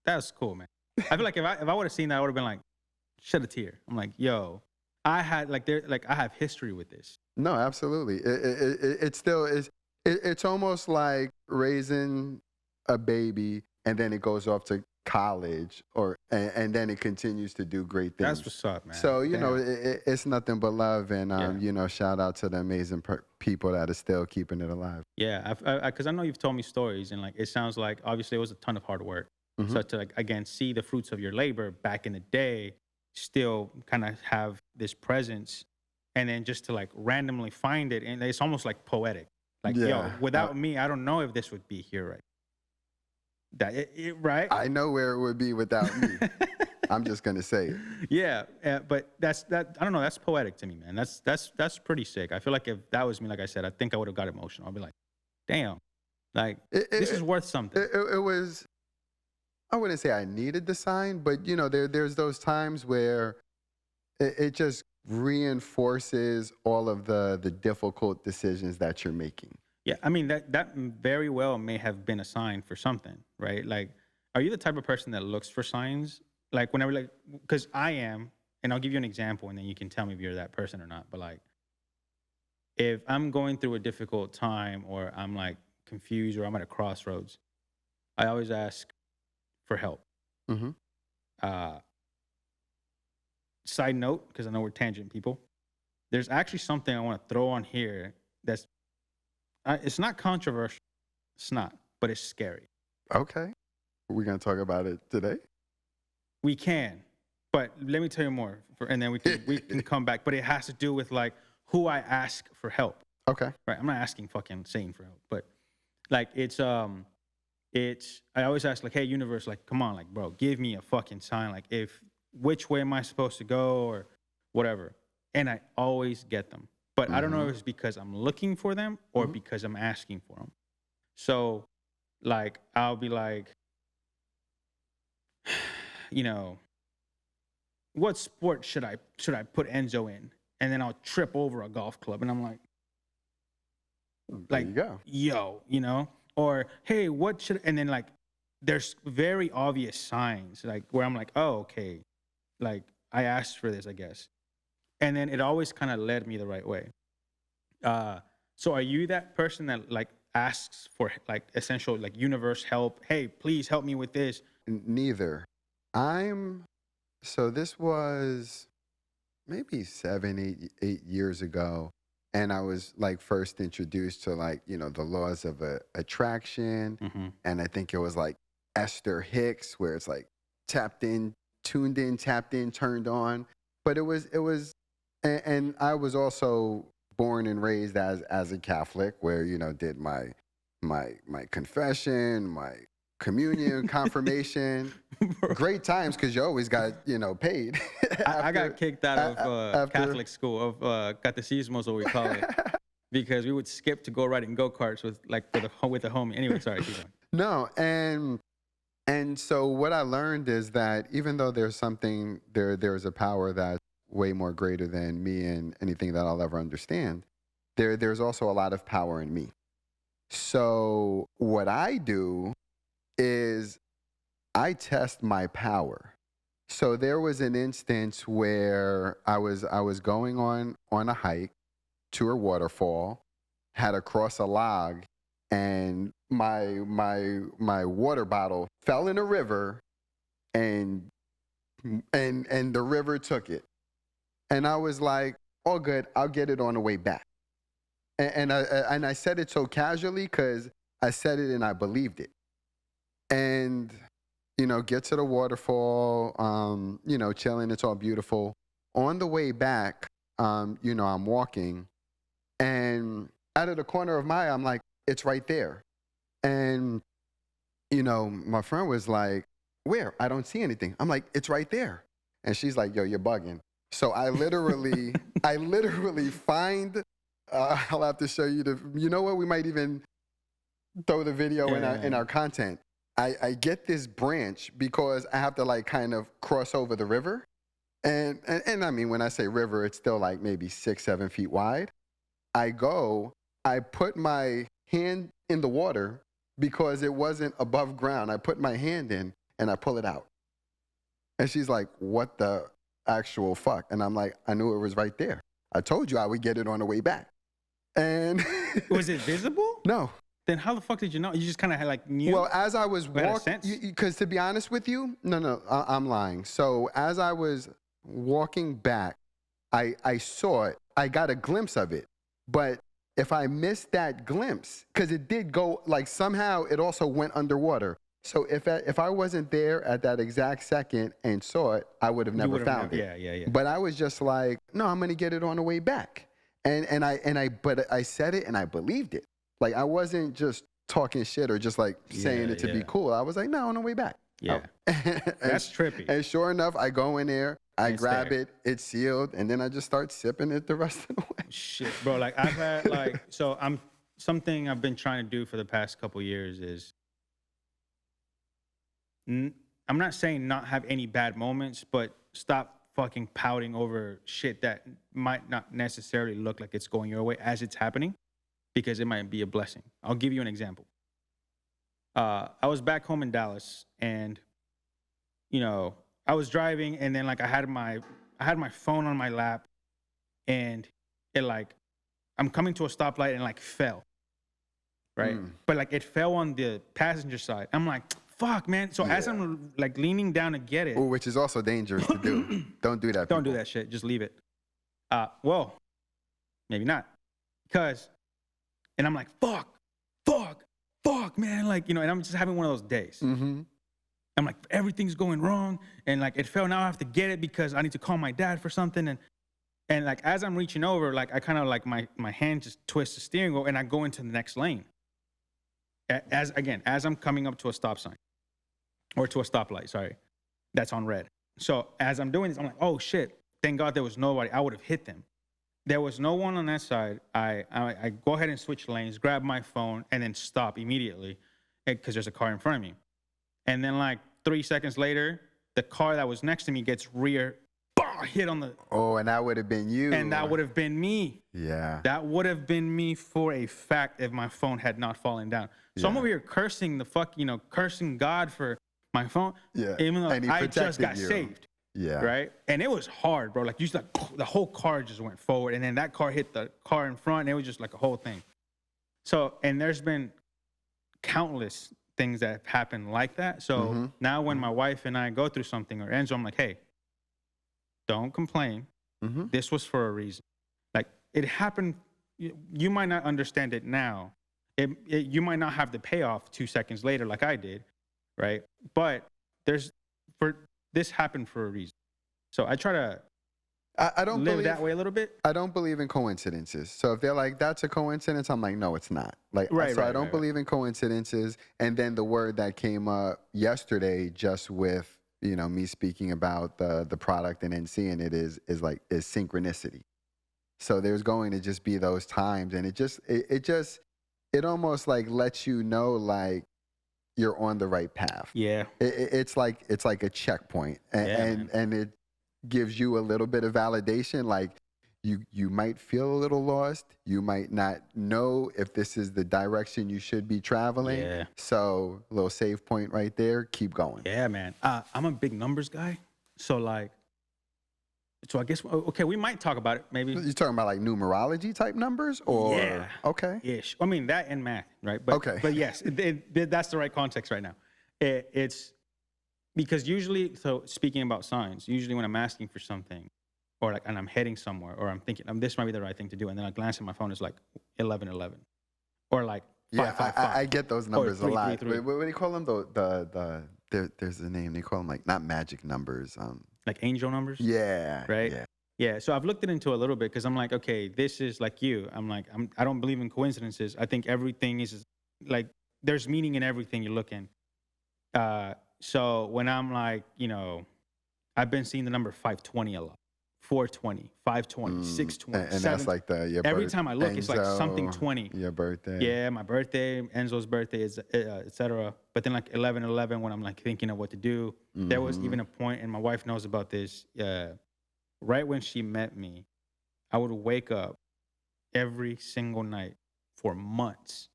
that's cool, man. I feel like if I would have seen that, I would have been like, shed a tear. I'm like, yo, I had I have history with this. No, absolutely. It still is. It's almost like raising a baby and then it goes off to college and then it continues to do great things. That's what's up, man. So, you know, Damn. it's nothing but love. And, Yeah. you know, shout out to the amazing people that are still keeping it alive. Yeah, because I know you've told me stories, and like it sounds like obviously it was a ton of hard work. Mhm. So to like again see the fruits of your labor back in the day, still kind of have this presence, and then just to like randomly find it, and it's almost like poetic. Like yo, Yeah. without me, I don't know if this would be here, right? Right? I know where it would be without me. I'm just going to say it. Yeah, but that I don't know. That's poetic to me, man. That's pretty sick. I feel like if that was me, like I said, I think I would have got emotional. I'd be like, damn, like this is worth something. It was, I wouldn't say I needed the sign, but you know, there's those times where it just reinforces all of the difficult decisions that you're making. Yeah, I mean that very well may have been a sign for something, right? Like, are you the type of person that looks for signs? Like whenever, like, because I am, and I'll give you an example, and then you can tell me if you're that person or not. But like, if I'm going through a difficult time, or I'm like confused, or I'm at a crossroads, I always ask for help. Mm-hmm. Side note, because I know we're tangent people, there's actually something I want to throw on here that's it's not controversial, it's not, but it's scary. Okay. We're going to talk about it today? We can, but let me tell you more, and then we can come back. But it has to do with like who I ask for help. Okay. Right. I'm not asking fucking Satan for help, but like I always ask like, hey, universe, like, come on, like, bro, give me a fucking sign. Like, which way am I supposed to go or whatever. And I always get them. But I don't know if it's because I'm looking for them or because I'm asking for them. So like, I'll be like, you know, what sport should I put Enzo in? And then I'll trip over a golf club and I'm like, There you go. yo, you know, or hey, what should, and then like, there's very obvious signs like where I'm like, oh, okay, like I asked for this, I guess. And then it always kind of led me the right way. So are you that person that like asks for like essential like universe help? Hey, please help me with this. Neither. So this was maybe 8 years ago. And I was like first introduced to like, the laws of attraction. And I think it was like Esther Hicks, where it's like tapped in, tuned in, tapped in, turned on. But it was, and I was also born and raised as a Catholic, where, did my confession, my communion, confirmation. Great times, because you always got, paid. I got kicked out of Catholic school, of catecismo, what we call it, because we would skip to go riding go-karts with the homie. Anyway, sorry, keep going. No, and so what I learned is that even though there's something, there's a power that's way more greater than me and anything that I'll ever understand, there's also a lot of power in me. So what I do is I test my power. So there was an instance where I was going on a hike to a waterfall, had to cross a log, and my water bottle fell in a river, and the river took it. And I was like, all good, I'll get it on the way back. And I said it so casually because I said it and I believed it. And, get to the waterfall, chilling, it's all beautiful. On the way back, I'm walking, and out of the corner of my eye, I'm like, it's right there. And, my friend was like, where? I don't see anything. I'm like, it's right there. And she's like, yo, you're bugging. So I literally find, I'll have to show you you know what? We might even throw the video in our content. I get this branch because I have to like kind of cross over the river. And I mean, when I say river, it's still like maybe 6-7 feet wide. I put my hand in the water because it wasn't above ground. I put my hand in and I pull it out. And she's like, what the actual fuck? And I'm like, I knew it was right there. I told you I would get it on the way back. And was it visible? No. Then how the fuck did you know? You just kind of like knew? Well, as I was walking, because to be honest with you, no, I'm lying. So as I was walking back, I saw it. I got a glimpse of it. But if I missed that glimpse, because it did go, like somehow it also went underwater. So if I wasn't there at that exact second and saw it, I would have never found it. Yeah. But I was just like, no, I'm gonna get it on the way back. But I said it and I believed it. Like I wasn't just talking shit or just like saying it to be cool. I was like, no, on the way back. Yeah. That's trippy. And sure enough, I go in there, I grab it, it's sealed, and then I just start sipping it the rest of the way. Shit, bro. Like I've had something I've been trying to do for the past couple years is, I'm not saying not have any bad moments, but stop fucking pouting over shit that might not necessarily look like it's going your way as it's happening, because it might be a blessing. I'll give you an example. I was back home in Dallas, and I was driving, and then like I had my phone on my lap, and it like, I'm coming to a stoplight and like fell, right? But like it fell on the passenger side. I'm like, fuck, man. So as I'm like leaning down to get it, which is also dangerous to do. Don't do that. Don't do that shit. Just leave it. Well, maybe not, and I'm like, fuck, man. Like, and I'm just having one of those days. Mm-hmm. I'm like, everything's going wrong. And like, it fell. Now I have to get it because I need to call my dad for something. And like as I'm reaching over, like I kind of like my hand just twists the steering wheel and I go into the next lane. As I'm coming up to a stop sign or to a stoplight, sorry, that's on red. So as I'm doing this, I'm like, oh shit, thank God there was nobody. I would have hit them. There was no one on that side. I go ahead and switch lanes, grab my phone, and then stop immediately because there's a car in front of me. And then like 3 seconds later, the car that was next to me gets hit on the... Oh, and that would have been you. And that would have been me. Yeah. That would have been me for a fact if my phone had not fallen down. So I'm over here cursing cursing God for my phone. Yeah. Even though And he I just got protected you. saved. Yeah. Right? And it was hard, bro. Like, the whole car just went forward. And then that car hit the car in front. And it was just like a whole thing. So, and there's been countless things that have happened like that. So now when my wife and I go through something, or Enzo, I'm like, hey, don't complain. This was for a reason. Like, it happened. You might not understand it now. You might not have the payoff 2 seconds later like I did, right? But this happened for a reason. So I try to I don't live believe that way a little bit. I don't believe in coincidences. So if they're like, that's a coincidence, I'm like, no, it's not. Like, I don't believe in coincidences. And then the word that came up yesterday, just with me speaking about the product and then seeing it is synchronicity. So there's going to just be those times, and it almost like lets you know like you're on the right path. Yeah. It's like a checkpoint, and it gives you a little bit of validation. Like you might feel a little lost. You might not know if this is the direction you should be traveling. Yeah. So a little save point right there. Keep going. Yeah, man. I'm a big numbers guy. So I guess, okay, we might talk about it maybe. You're talking about like numerology type numbers, or yeah. Okay. Ish. I mean, that and math, right? But, okay. But yes, that's the right context right now. It's because usually, so speaking about signs, usually when I'm asking for something, or and I'm heading somewhere, or I'm thinking, this might be the right thing to do, and then I glance at my phone, it's like 11:11, or like 555. I get those numbers 3, a lot. 3, 3. What do you call them? There's a name they call them, like not magic numbers. Like angel numbers. Yeah. Right. Yeah. Yeah. So I've looked it into a little bit because I'm like, okay, this is like you. I'm like, I don't believe in coincidences. I think everything is like there's meaning in everything you look in. So when I'm like, I've been seeing the number 520 a lot. 420, 520, 620, and that's like every time I look, it's like something 20. Your birthday. Yeah, my birthday, Enzo's birthday, is etc. But then like 11:11, when I'm like thinking of what to do, there was even a point, and my wife knows about this. Right when she met me, I would wake up every single night for months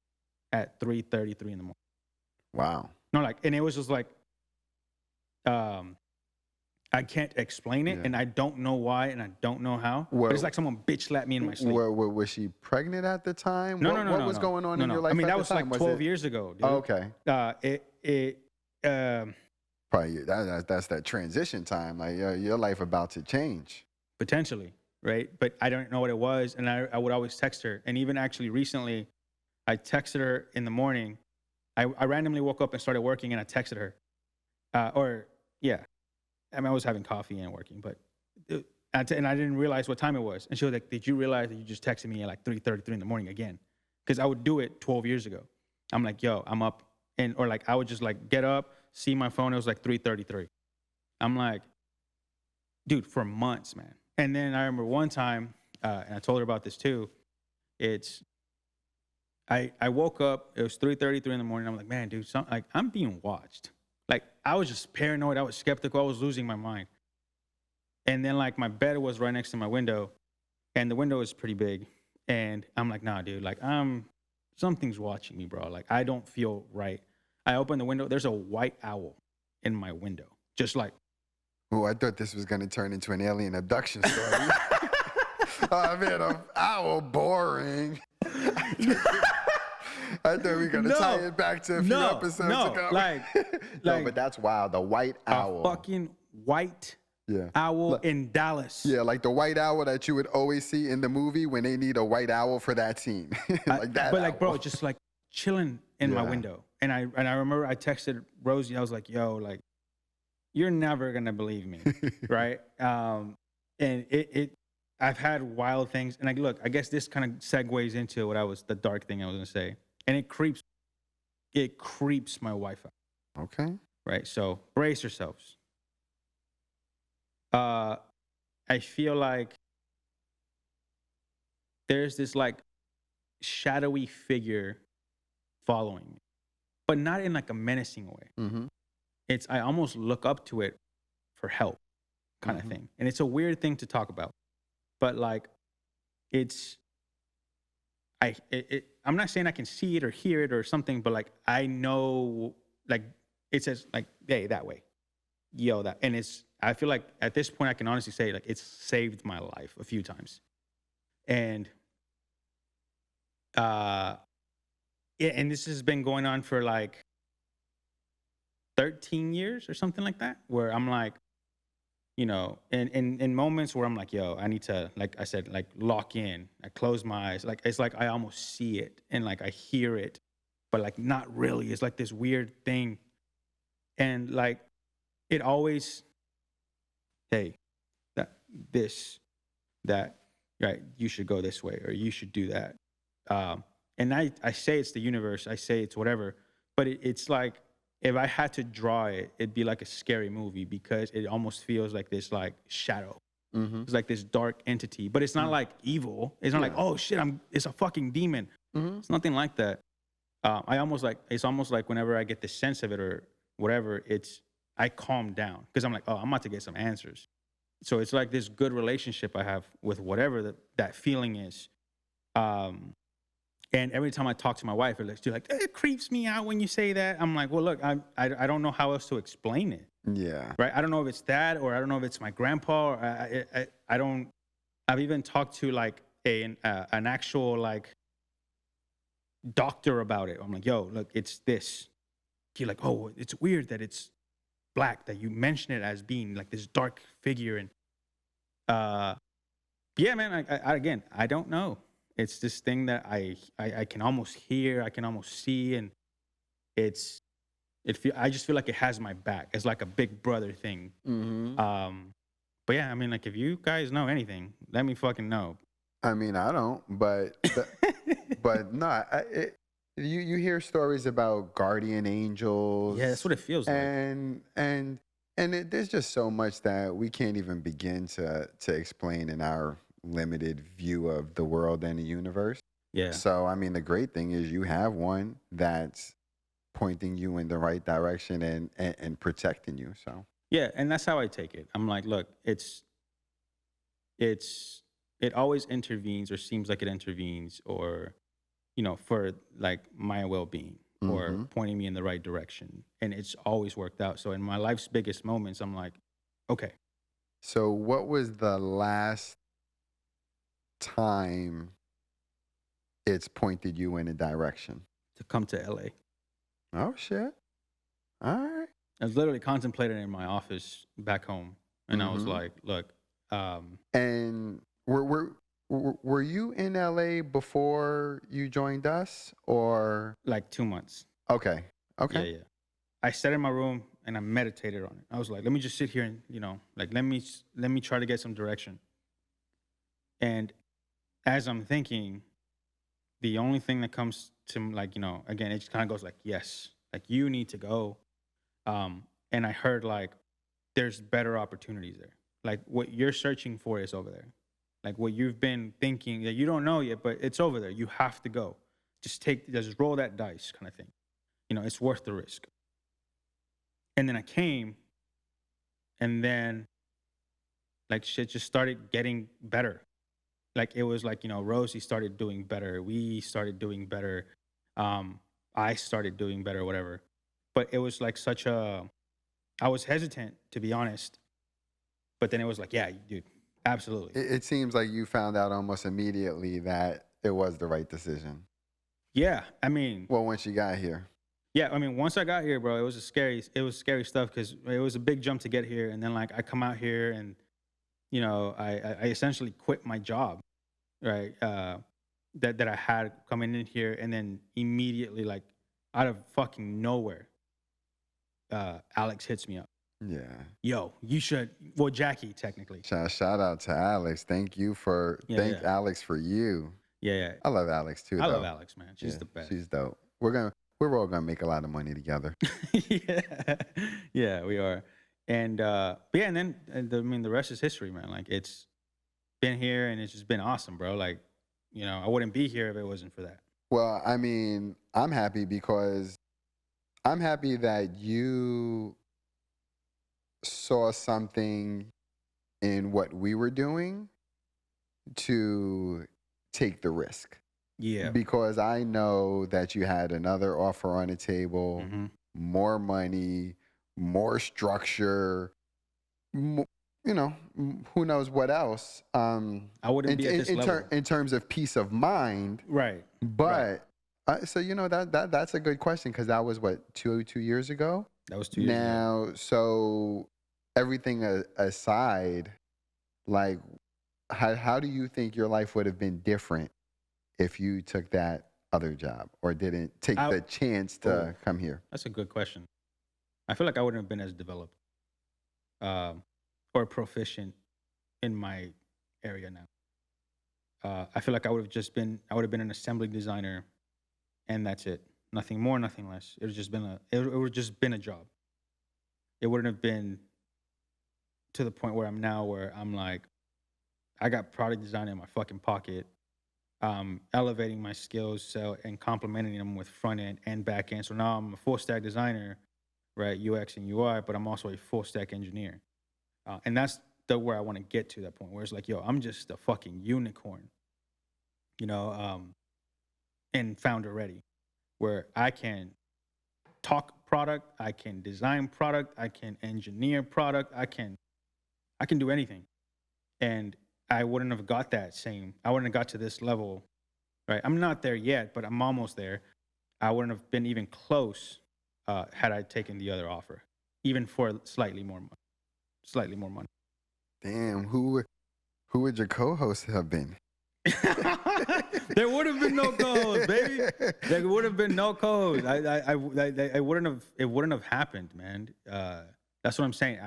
at 3:33 in the morning. Wow. No, and it was just like, I can't explain it, and I don't know why, and I don't know how. But it's like someone bitch slapped me in my sleep. Was she pregnant at the time? No. What was going on in your life? I mean, at that the was time? like 12 years ago, dude. Oh, okay. Probably that's that transition time. Like your life about to change. Potentially, right? But I don't know what it was, and I would always text her. And even actually recently, I texted her in the morning. I randomly woke up and started working, and I texted her. I mean, I was having coffee and working, but and I didn't realize what time it was. And she was like, "Did you realize that you just texted me at like 3:33 in the morning again?" Because I would do it 12 years ago. I'm like, "Yo, I'm up," or like I would just like get up, see my phone. It was like 3:33. I'm like, dude, for months, man. And then I remember one time, and I told her about this too. I woke up. It was 3:33 in the morning. I'm like, man, dude, I'm being watched. Like, I was just paranoid. I was skeptical. I was losing my mind. And then, like, my bed was right next to my window, and the window is pretty big. And I'm like, nah, dude, like, something's watching me, bro. Like, I don't feel right. I open the window. There's a white owl in my window, just like. Oh, I thought this was going to turn into an alien abduction story. Oh, man, an owl, boring. I thought we were going to tie it back to a few episodes ago. No, but that's wild. The white owl. A fucking white owl in Dallas. Yeah, like the white owl that you would always see in the movie when they need a white owl for that scene. Like that But, like, owl. bro, just, like, chilling in my window. And I remember I texted Rosie. I was like, yo, like, you're never going to believe me, right? And I've had wild things, and like, look, I guess this kind of segues into the dark thing I was gonna say, and it creeps my wife out, Okay. right? So brace yourselves. I feel like there's this like shadowy figure following me, but not in like a menacing way. Mm-hmm. I almost look up to it for help, kind of thing, and it's a weird thing to talk about, but like, it's I'm not saying I can see it or hear it or something, but like I know, like it says like, hey, that way, yo, that, and I feel like at this point I can honestly say like it's saved my life a few times, and yeah, and this has been going on for like 13 years or something like that, where I'm like, in moments where I'm like, yo, I need to, like I said, like lock in. I close my eyes. Like, it's like I almost see it and like I hear it, but like not really. It's like this weird thing. And like, it always, hey, this, that, right, you should go this way or you should do that. And I say it's the universe, I say it's whatever, but it's like, if I had to draw it, it'd be like a scary movie because it almost feels like this like shadow. Mm-hmm. It's like this dark entity, but it's not like evil. It's not like, oh shit, it's a fucking demon. Mm-hmm. It's nothing like that. It's almost like whenever I get the sense of it or whatever, I calm down because I'm like, oh, I'm about to get some answers. So it's like this good relationship I have with whatever that feeling is. And every time I talk to my wife, she's like, it creeps me out when you say that. I'm like, well, look, I don't know how else to explain it. Yeah. Right? I don't know if it's that, or I don't know if it's my grandpa. Or I don't. I've even talked to like an actual like doctor about it. I'm like, yo, look, it's this. He's like, oh, it's weird that it's black, that you mention it as being like this dark figure. And yeah, man, again, I don't know. It's this thing that I can almost hear, I can almost see, and I just feel like it has my back. It's like a big brother thing. Mm-hmm. But yeah, I mean, like if you guys know anything, let me fucking know. I mean, I don't, but but no, you hear stories about guardian angels. Yeah, that's what it feels like. And there's just so much that we can't even begin to explain in our limited view of the world and the universe. Yeah. So I mean, the great thing is you have one that's pointing you in the right direction and protecting you. So Yeah, and that's how I take it. I'm like, look, it always intervenes or seems like it intervenes, or for like my well-being or pointing me in the right direction, and it's always worked out. So in my life's biggest moments, I'm like, okay. So what was the last time it's pointed you in a direction? To come to LA. Oh shit. All right. I was literally contemplating in my office back home, and I was like, look, and were you in LA before you joined us, or like 2 months. okay. Yeah. I sat in my room and I meditated on it. I was like, let me just sit here and like let me try to get some direction. And as I'm thinking, the only thing that comes to like, again, it just kind of goes like, yes, like you need to go. And I heard like, there's better opportunities there. Like what you're searching for is over there. Like what you've been thinking that you don't know yet, but it's over there. You have to go. Just roll that dice kind of thing. It's worth the risk. And then I came, and then like shit just started getting better. Like it was like, Rosie started doing better. We started doing better. I started doing better, whatever. But it was like I was hesitant, to be honest. But then it was like, yeah, dude, absolutely. it seems like you found out almost immediately that it was the right decision. Yeah, I mean, Well, once you got here. yeah, I mean, once I got here, bro, it was scary stuff because it was a big jump to get here. And then like I come out here and, I essentially quit my job, right? That I had coming in here, and then immediately, like out of fucking nowhere, Alex hits me up. Yeah. Yo, you should. Well, Jackie, technically. Shout out to Alex. Thank Yeah. Alex for you. Yeah. I love Alex too, I though. love Alex, man. She's Yeah, the best. She's dope. We're all gonna make a lot of money together. Yeah, we are. And but yeah, and then the rest is history, man. Like it's been here and it's just been awesome, bro. Like, I wouldn't be here if it wasn't for that. Well, I mean, I'm happy because I'm happy that you saw something in what we were doing to take the risk. Yeah. Because I know that you had another offer on the table, Mm-hmm. more money, more structure, who knows what else. I wouldn't be at this level. In terms of peace of mind. Right. But so that's a good question because that was what 2 years ago. That was 2 years ago. Now, so everything aside, like how do you think your life would have been different if you took that other job or didn't take the chance to come here? That's a good question. I feel like I wouldn't have been as developed or proficient in my area now. I feel like I would have been an assembly designer, and that's it. Nothing more, nothing less. It would have just been a job. It wouldn't have been to the point where I'm now, where I'm like, I got product design in my fucking pocket. Elevating my skills and complementing them with front end and back end. So now I'm a full stack designer, right? UX and UI, but I'm also a full stack engineer. And that's where I want to get to, that point where it's like, yo, I'm just a fucking unicorn, and founder ready, where I can talk product, I can design product, I can engineer product, I can do anything. And I wouldn't have got I wouldn't have got to this level, right? I'm not there yet, but I'm almost there. I wouldn't have been even close had I taken the other offer, even for slightly more money. Damn, who would your co-host have been? There would have been no co-host, baby. There would have been no co-host. It wouldn't have happened, man. That's what I'm saying.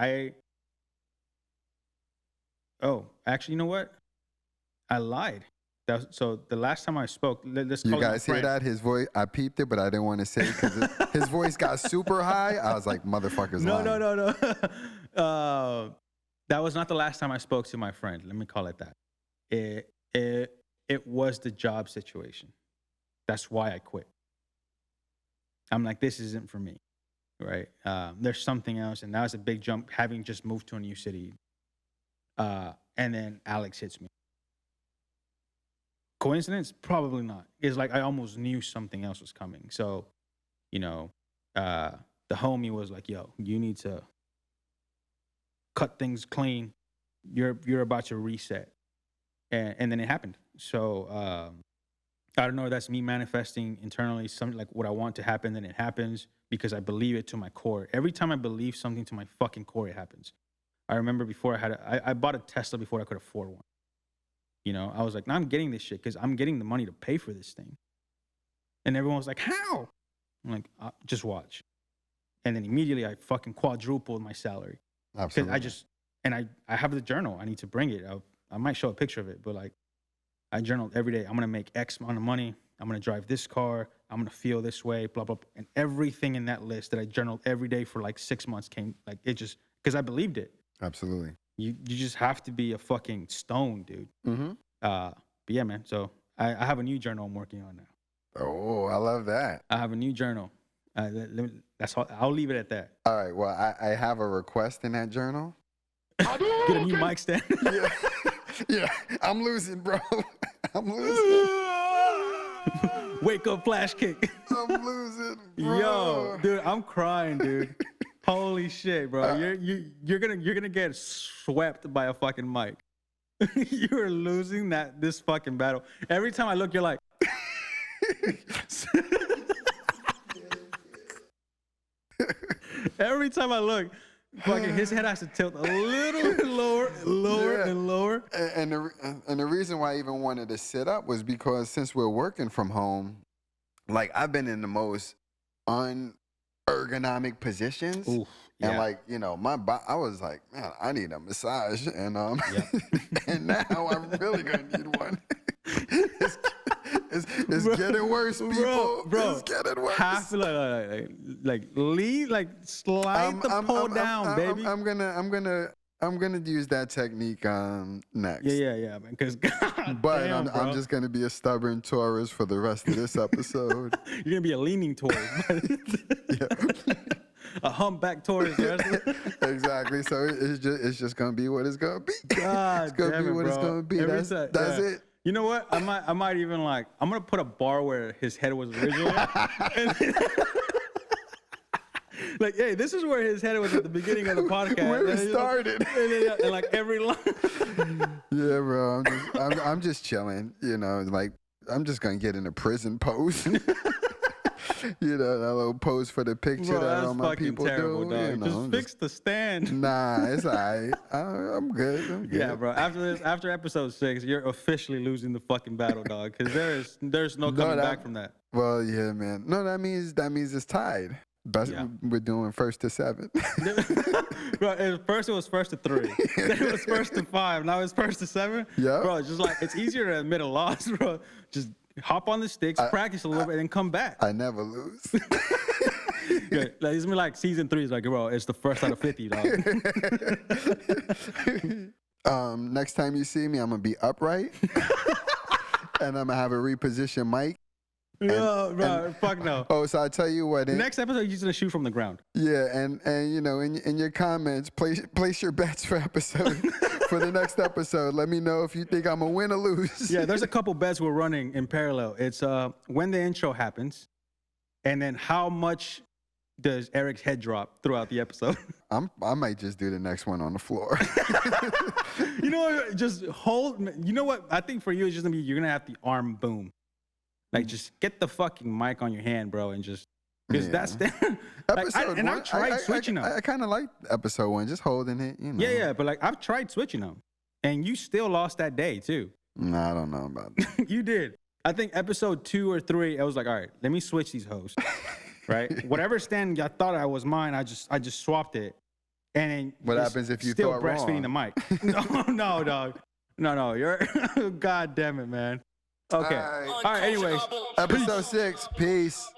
Actually, you know what? I lied. So the last time I spoke, let's call you it guys hear that? His voice, I peeped it, but I didn't want to say it because his voice got super high. I was like, motherfucker's lying. No. That was not the last time I spoke to my friend. Let me call it that. It was the job situation. That's why I quit. I'm like, this isn't for me, right? There's something else, and that was a big jump, having just moved to a new city. And then Alex hits me. Coincidence? Probably not. It's like I almost knew something else was coming. So, the homie was like, yo, you need to cut things clean. You're about to reset. And then it happened. So I don't know if that's me manifesting internally something like what I want to happen, then it happens because I believe it to my core. Every time I believe something to my fucking core, it happens. I remember before I bought a Tesla before I could afford one. I was like, no, I'm getting this shit because I'm getting the money to pay for this thing. And everyone was like, how? I'm like, just watch. And then immediately I fucking quadrupled my salary. Absolutely. I have the journal. I need to bring it. I might show a picture of it, but like I journaled every day. I'm going to make X amount of money. I'm going to drive this car. I'm going to feel this way, blah, blah, blah. And everything in that list that I journaled every day for like 6 months came, like it just, because I believed it. Absolutely. You just have to be a fucking stone, dude. Mm-hmm. But yeah, man. So I have a new journal I'm working on now. Oh, I love that. I have a new journal. That's all. I'll leave it at that. All right. Well, I have a request in that journal. Get a new mic stand. Yeah. I'm losing, bro. I'm losing. Wake up, flash kick. I'm losing, bro. Yo, dude, I'm crying, dude. Holy shit, bro. You're gonna get swept by a fucking mic. You're losing this fucking battle. Every time I look, you're like every time I look, fucking his head has to tilt a little bit lower and lower. And the reason why I even wanted to sit up was because since we're working from home, like I've been in the most unergonomic positions. Oof. And Yeah. like, you know, I was like, man, I need a massage. And Yeah. and now I'm really gonna need one. It's getting worse, people. Bro, It's getting worse. half like lean, like slide the pole down, baby. I'm gonna use that technique next. Yeah, man. Because But damn, I'm bro. just gonna be a stubborn Taurus for the rest of this episode. You're gonna be a leaning Taurus, a humpback Taurus. Exactly. So it's just gonna be what it's gonna be. God It's gonna damn be it, what bro. it's gonna be. Every That's time- it. You know what? I might even I'm gonna put a bar where his head was originally. Like, hey, this is where his head was at the beginning of the podcast. Where it started. And like every line. Yeah, bro. I'm just chilling. You know, like I'm just gonna get in a prison pose. You know, that little pose for the picture Bro, that that's all my fucking people terrible, do. dog. You know, Just fix the stand. Nah, it's alright. I'm good. Yeah, bro. After episode 6, you're officially losing the fucking battle, dog. Because there's no coming back from that. Well, yeah, man. No, that means it's tied. Best Yeah. we're doing 1st to 7. Bro, first it was 1st to 3. Then it was 1st to 5. Now it's 1st to 7. Yeah. Bro, it's just like it's easier to admit a loss, bro. Just hop on the sticks, practice a little bit, and then come back. I never lose. Yeah, like, it's like season 3 is like, bro, it's the first out of 50, dog. Next time you see me, I'm gonna be upright, and I'm gonna have a reposition mic. No, bro, fuck no. Oh, so I tell you what. Next episode, you're just gonna shoot from the ground. Yeah, and you know, in your comments, place your bets for for the next episode. Let me know if you think I'm gonna win or lose. Yeah, there's a couple bets we're running in parallel. It's when the intro happens, and then how much does Eric's head drop throughout the episode. I might just do the next one on the floor. You know what? Just hold. You know what? I think for you, it's just gonna be you're gonna have the arm boom. Like, just get the fucking mic on your hand, bro, and just because that's the. Episode one, I've tried switching them. I kind of like episode 1, just holding it. You know. Yeah, but like I've tried switching them, and you still lost that day too. Nah, I don't know about that. You did. I think episode 2 or 3, I was like, all right, let me switch these hosts. Right? Whatever stand I thought I was mine, I just swapped it. And then What happens if you still thought breastfeeding wrong? the mic? No, dog. No, you're God damn it, man. Okay. All right, anyways. Episode 6. Peace.